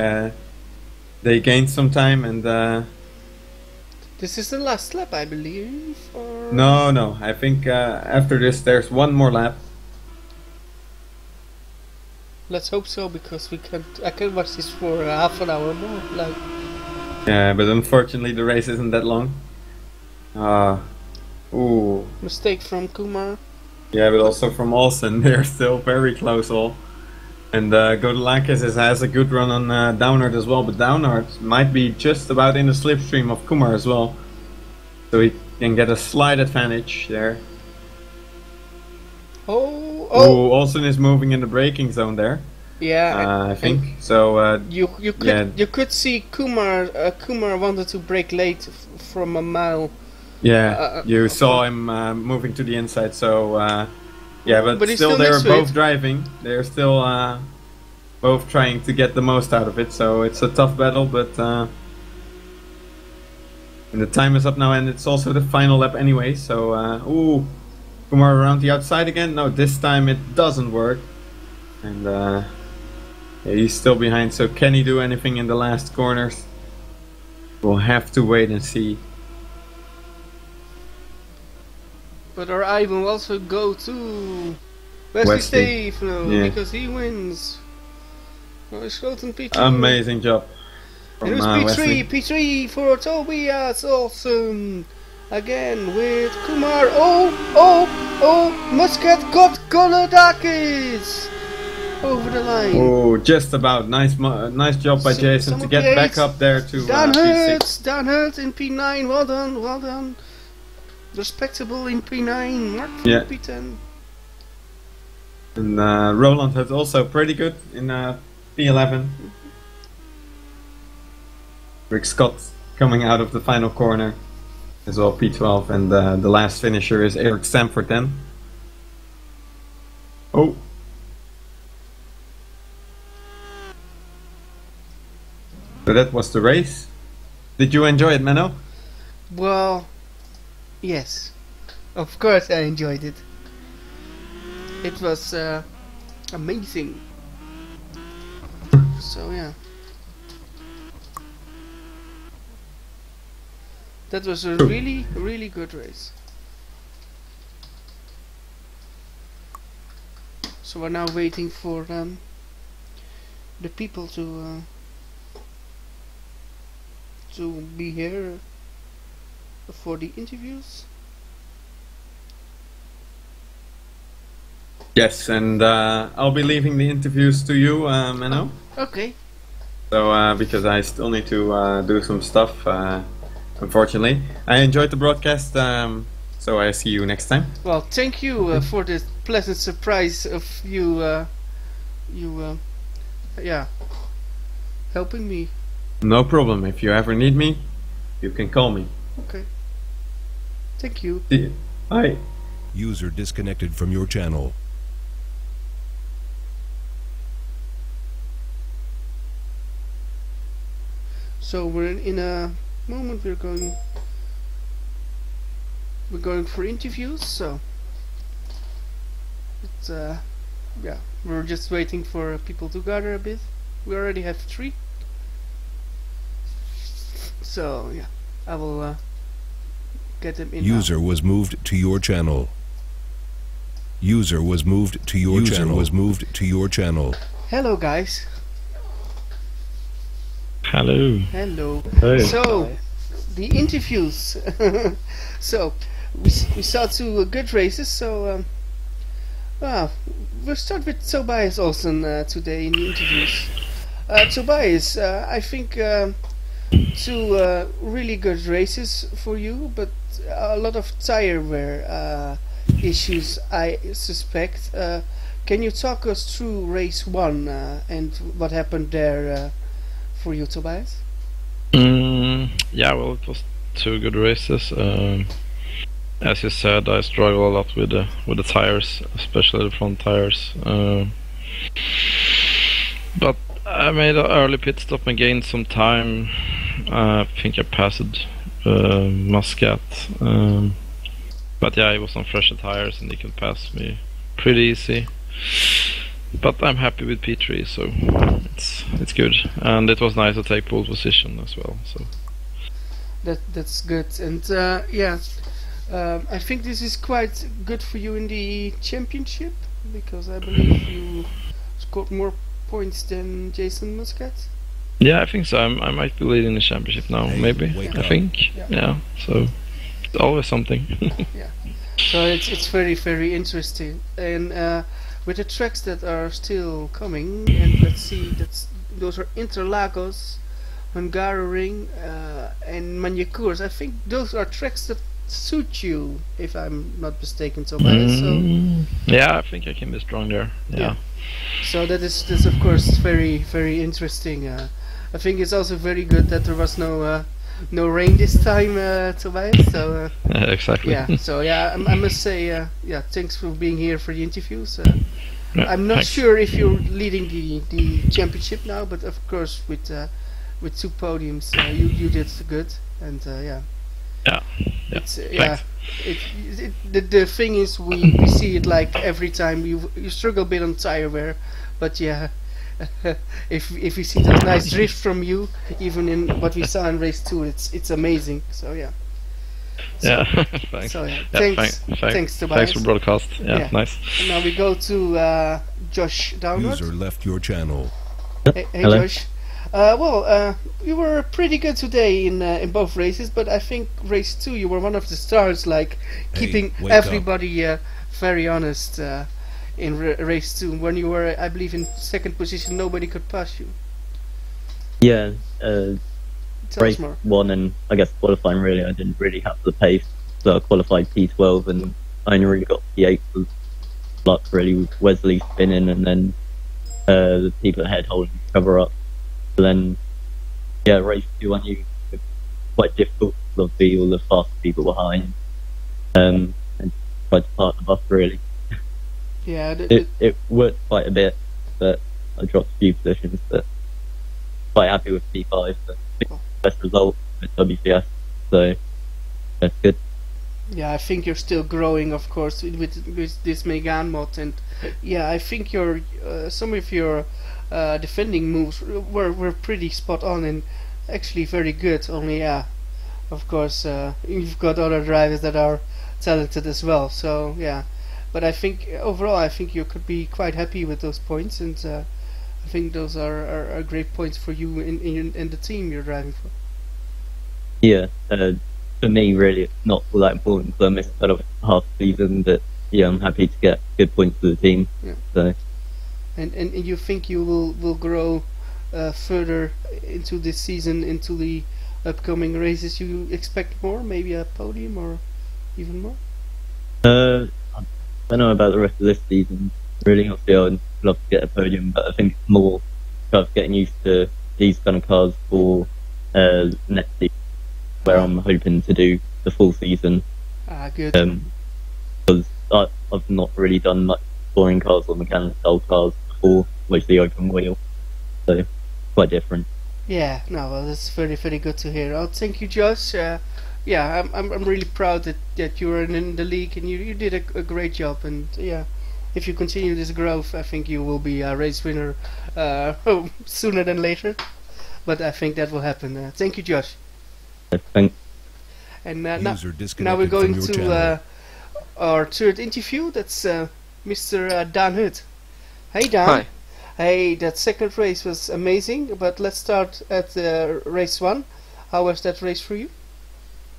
they gained some time, and This is the last lap, I believe. Or... no, I think after this there's one more lap. Let's hope so, because I can watch this for half an hour more. Like. Yeah, but unfortunately the race isn't that long. Ooh. Mistake from Kumar. Yeah, but also from Olsen. They're still very close all. And Godolakis has a good run on Downard as well, but Downard might be just about in the slipstream of Kumar as well. So he can get a slight advantage there. Oh! Olsen is moving in the braking zone there. Yeah, I think so. you could see Kumar wanted to brake late from a mile. Yeah, you saw him moving to the inside. So yeah, but he's still still they were next to both it. driving. They're still both trying to get the most out of it. So it's a tough battle, but and the time is up now, and it's also the final lap anyway. So ooh, Kumar around the outside again. No, this time it doesn't work, and yeah, he's still behind. So can he do anything in the last corners? We'll have to wait and see. But our eye will also go to Wesley Stefano because he wins. Oh, it's Schoten P2. Amazing job. And it was P3 for Tobias Olsen. Again with Kumar. Oh, Muscat got Golodakis over the line. Oh, just about. Nice job by Jason to get back up there to P6. Dan Hurt in P9. Well done. Respectable in P9. Mark in P10. And Roland was also pretty good in P11. Rick Scott coming out of the final corner as well, P12, and the last finisher is Eric Stamford then. Oh. So that was the race. Did you enjoy it, Menno? Well, yes. Of course I enjoyed it. It was amazing. So yeah. That was a really good race. So we're now waiting for the people to be here for the interviews. Yes, and I'll be leaving the interviews to you, Menno. Okay. So because I still need to do some stuff. Unfortunately, I enjoyed the broadcast, so I see you next time. Well, thank you for the pleasant surprise of you, helping me. No problem. If you ever need me, you can call me. Okay. Thank you. Bye. User disconnected from your channel. So we're in a moment we're going for interviews, so it's yeah, we're just waiting for people to gather a bit. We already have 3, so yeah, I will get them in. User was moved to your channel. User was moved to your channel. Hello guys. Hello. Hey. So the interviews. So we saw 2 good races. So we'll start with Tobias Olsen today in the interviews. Tobias, I think 2 really good races for you, but a lot of tire wear issues, I suspect. Can you talk us through race 1 and what happened there for you, Tobias? Yeah, well, it was 2 good races. As you said, I struggle a lot with the tires, especially the front tires. But I made an early pit stop and gained some time. I think I passed Muscat. But yeah, it was on fresher tires and they could pass me pretty easy. But I'm happy with P3, so it's good, and it was nice to take pole position as well. So that's good, and yeah, I think this is quite good for you in the championship, because I believe you scored more points than Jason Muscat. Yeah, I think so. I might be leading the championship now, maybe. I think. Yeah. So it's always something. Yeah. So it's very interesting, and with the tracks that are still coming, and let's see, those are Interlagos, Hungaroring, and Manicours. I think those are tracks that suit you, if I'm not mistaken, Tobias. Yeah, I think I can be strong there. Yeah. So that's of course very very interesting. I think it's also very good that there was no rain this time, Tobias. So Exactly. yeah. So yeah, I must say yeah, thanks for being here for the interviews. Yeah, I'm not thanks. sure if you're leading the championship now, but of course with 2 podiums, you did good, and yeah. Yeah. It's Thanks. the thing is we see it like every time you struggle a bit on tire wear, but yeah, if we see those nice drifts from you, even in what we saw in race 2, it's amazing. So yeah. Yeah. Thanks. So yeah, Yeah, thanks Tobias. Thanks for broadcast. Yeah. Nice. And now we go to Josh Downward. User left your channel. Hey Hello. Josh. You were pretty good today in both races, but I think race 2 you were one of the stars, like keeping wake everybody very honest in race 2. When you were, I believe, in 2nd position, nobody could pass you. Yeah, Tell race us more. 1 and I guess qualifying really, I didn't really have the pace, so I qualified P12 and I only really got P8 with luck really, with Wesley spinning and then the people ahead holding each other up. But then, yeah, race 2 I knew it was quite difficult because obviously all the fast people behind, and tried to park them up really. Yeah, It worked quite a bit, but I dropped a few positions, but quite happy with P5, but best result with WCS, so that's good. yeah. I think you're still growing, of course, with this Megane mod, and yeah, I think your some of your defending moves were pretty spot on and actually very good. Only yeah, of course, you've got other drivers that are talented as well. So yeah, but I think overall, I think you could be quite happy with those points, and I think those are great points for you in the team you're driving for. Yeah, for me really it's not all that important because I missed kind of half the season, but yeah, I'm happy to get good points for the team. Yeah. So And you think you will grow further into this season, into the upcoming races? You expect more, maybe a podium or even more? I don't know about the rest of this season. Really, obviously, I'd love to get a podium, but I think it's more kind of getting used to these kind of cars for next season, where I'm hoping to do the full season. Ah, good. Because I've not really done much touring cars or mechanical style cars before, mostly open wheel, so quite different. Yeah, no, well, that's very, very good to hear. Oh, thank you, Josh. Yeah, I'm really proud that you're in the league and you did a great job. And yeah, if you continue this growth, I think you will be a race winner sooner than later. But I think that will happen. Thank you, Josh. Thanks. And User disconnected now we're going from your to channel. our third interview. That's Mr. Dan Hut. Hey, Dan. Hi. Hey, that second race was amazing, but let's start at race 1. How was that race for you?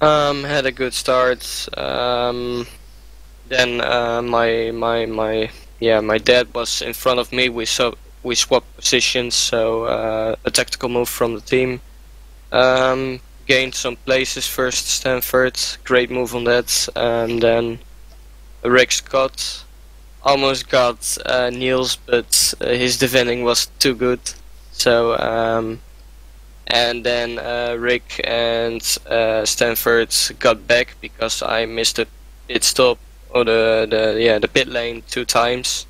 Had a good start. Then my dad was in front of me. We swapped positions, so a tactical move from the team. Gained some places first. Stanford, great move on that, and then Rick Scott almost got Niels, but his defending was too good. So and then Rick and Stanford got back because I missed a pit stop or the pit lane 2 times.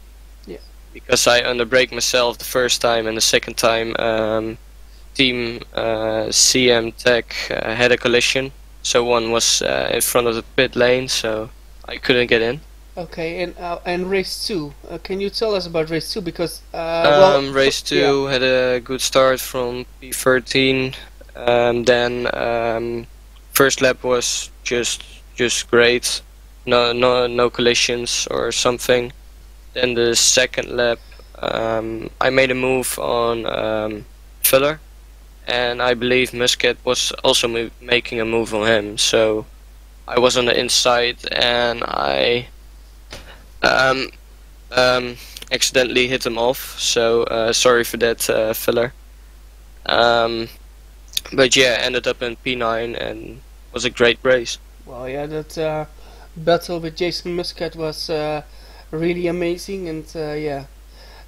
Yeah. Because I underbrake myself the first time, and the second time team CM Tech had a collision. So one was in front of the pit lane, so I couldn't get in. Okay, and race 2. Can you tell us about race 2? Because race 2 had a good start from P13. Then first lap was just great. No collisions or something. Then the second lap, I made a move on Fuller, and I believe Muscat was also making a move on him. So I was on the inside, and I accidentally hit him off, so sorry for that, Filler. But yeah, ended up in P9 and was a great race. Well, yeah, that battle with Jason Muscat was really amazing, and yeah,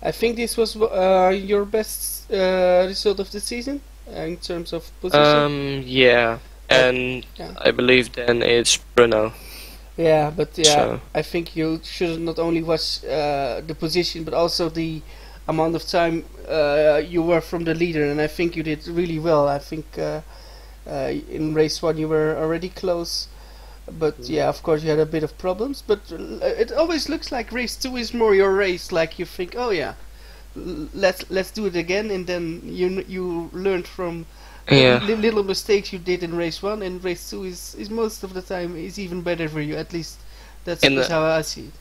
I think this was your best result of the season in terms of position. Yeah, and yeah. I believe then it's Bruno. Yeah, but yeah, So- I think you should not only watch the position, but also the amount of time you were from the leader, and I think you did really well. I think in race 1 you were already close, but yeah, of course you had a bit of problems. But it always looks like race 2 is more your race. Like you think, oh yeah, let's do it again, and then you learned from Yeah. little mistakes you did in race 1, and race 2 is most of the time is even better for you. At least that's In is the- how I see it.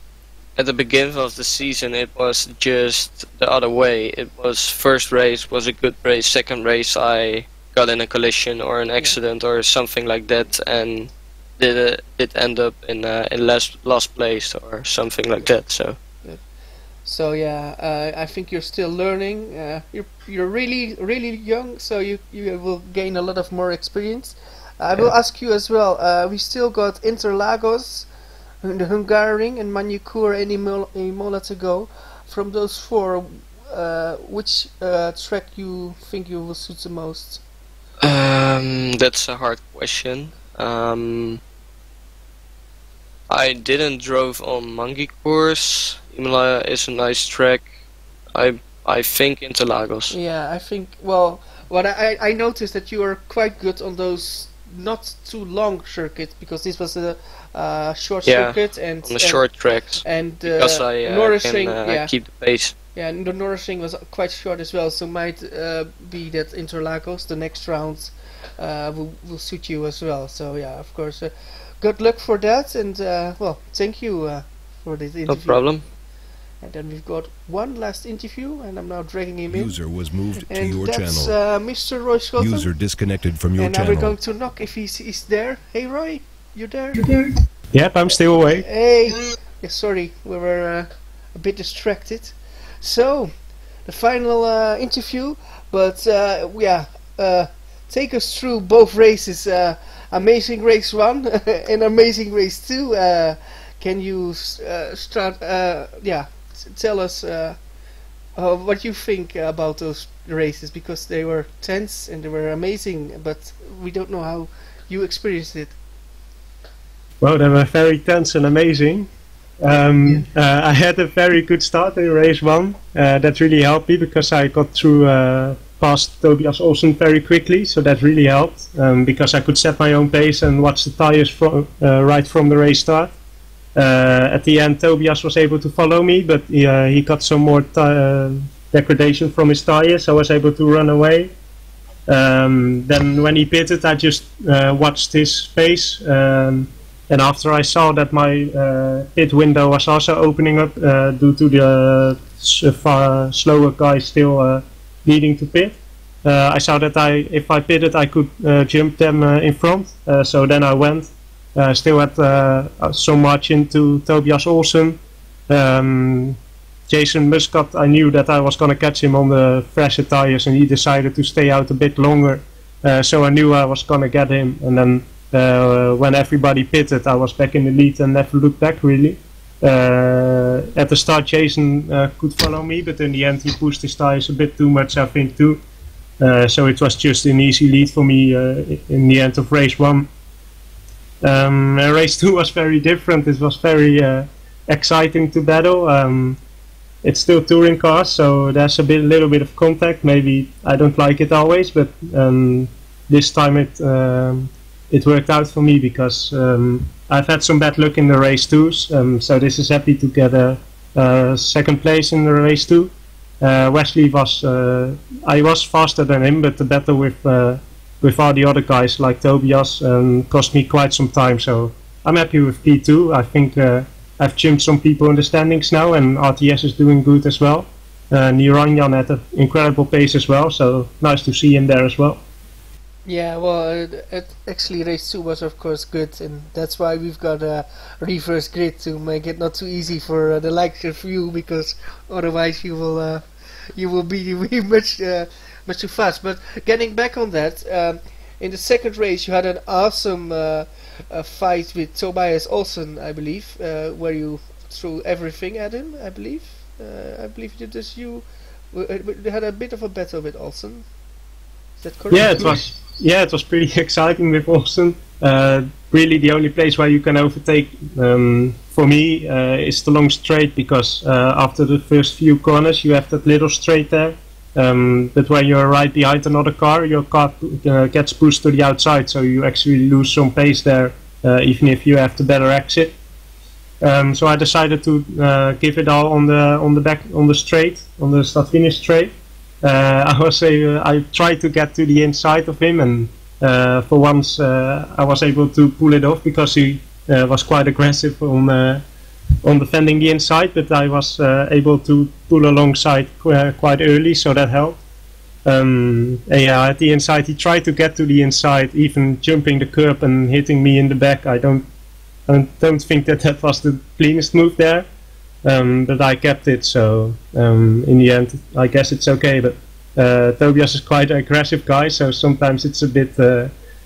At the beginning of the season, it was just the other way. It was first race was a good race, second race I got in a collision or an accident or something like that, and did end up in last place or something like that. So yeah, I think you're still learning. You're really young, so you will gain a lot of more experience. I will ask you as well. We still got Interlagos, the Hungaroring, and Manukur and Imola to go. From those 4, which track you think you will suit the most? That's a hard question. I didn't drove on Mangi course. Imola is a nice track. I think Interlagos. Yeah, I think. Well, what I noticed that you are quite good on those not too long circuits, because this was a short Yeah, circuit and On the short tracks. and Because I Norrising, can yeah, keep the pace. yeah, and the Norrising was quite short as well, so might be that Interlagos the next round will suit you as well. So yeah, of course, good luck for that, and well, thank you for this interview. No problem. And then we've got one last interview, and I'm now dragging him in. User was moved to And your that's channel. Mr. Roy Schotten. User disconnected from your And now we're channel. going to knock if he's there. Hey Roy, you there? Yep, I'm still awake. Hey! Yeah, sorry, we were a bit distracted. So, the final interview, but yeah, take us through both races. Amazing race 1 and amazing race 2. Can you start, yeah, tell us what you think about those races, because they were tense and they were amazing, but we don't know how you experienced it. Well, they were very tense and amazing. I had a very good start in race 1. That really helped me because I got through past Tobias Olsen very quickly, so that really helped because I could set my own pace and watch the tires right from the race start. At the end, Tobias was able to follow me, but he got some more degradation from his tires, so I was able to run away. Then when he pitted, I just watched his pace, and after I saw that my pit window was also opening up due to the far slower guys still needing to pit, I saw that if I pitted I could jump them in front, so then I went. Still had so much into Tobias Olsen. Jason Muscat, I knew that I was going to catch him on the fresher tires, and he decided to stay out a bit longer, so I knew I was going to get him. And then when everybody pitted, I was back in the lead and never looked back really. At the start Jason could follow me, but in the end he pushed his tires a bit too much, I think, too. So it was just an easy lead for me in the end of race 1. Race 2 was very different. It was very exciting to battle. It's still touring cars, so there's a little bit of contact. Maybe I don't like it always, but this time it worked out for me because I've had some bad luck in the race 2s. So this is happy to get a second place in the race 2. Wesley was I was faster than him, but the battle with all the other guys like Tobias cost me quite some time, so I'm happy with P2. I think I've jumped some people in the standings now, and RTS is doing good as well. Niranjan had an incredible pace as well, so nice to see him there as well. Yeah, well, actually race 2 was of course good, and that's why we've got a reverse grid to make it not too easy for the likes of you, because otherwise you will be much too fast. But getting back on that, in the second race you had an awesome fight with Tobias Olsen, I believe, where you threw everything at him. I believe you did this. You had a bit of a battle with Olsen. Is that correct? Yeah, it was. Yeah, it was pretty exciting with Olsen. Really, the only place where you can overtake for me is the long straight, because after the first few corners you have that little straight there. But when you're right behind another car, your car gets pushed to the outside, so you actually lose some pace there, even if you have the better exit. So I decided to give it all on the straight, on the start-finish straight. I tried to get to the inside of him, and for once I was able to pull it off, because he was quite aggressive on defending the inside, but I was able to pull alongside quite early, so that helped. Yeah, at the inside he tried to get to the inside, even jumping the curb and hitting me in the back. I don't think that was the cleanest move there, but I kept it, so in the end I guess it's okay. But Tobias is quite an aggressive guy, so sometimes it's a bit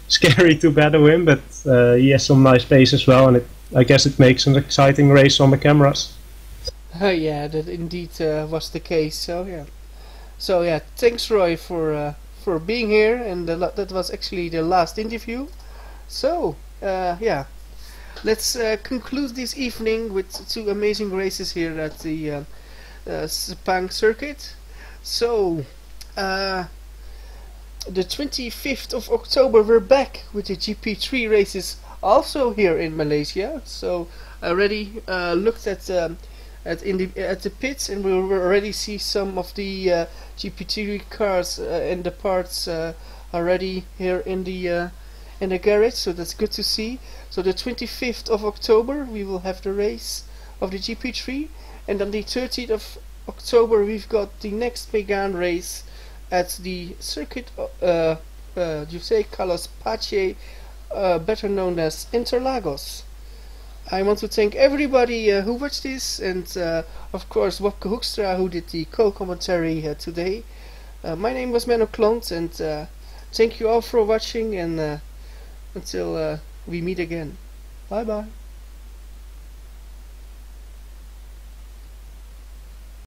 scary to battle him, but he has some nice pace as well, and I guess it makes an exciting race on the cameras. Yeah, that indeed was the case. So yeah, thanks Roy for being here, and that was actually the last interview. So yeah, let's conclude this evening with 2 amazing races here at the Sepang circuit. So the 25th of October we're back with the GP3 races, also here in Malaysia. So I already looked at the pits, and we will already see some of the GP3 cars and the parts already here in the garage. So that's good to see. So the 25th of October we will have the race of the GP3, and on the 30th of October we've got the next Megane race at the circuit. You say Carlos Pache, better known as Interlagos. I want to thank everybody who watched this, and of course Wopke Hoekstra, who did the co-commentary today. My name was Menno Klont, and thank you all for watching, and until we meet again. Bye bye.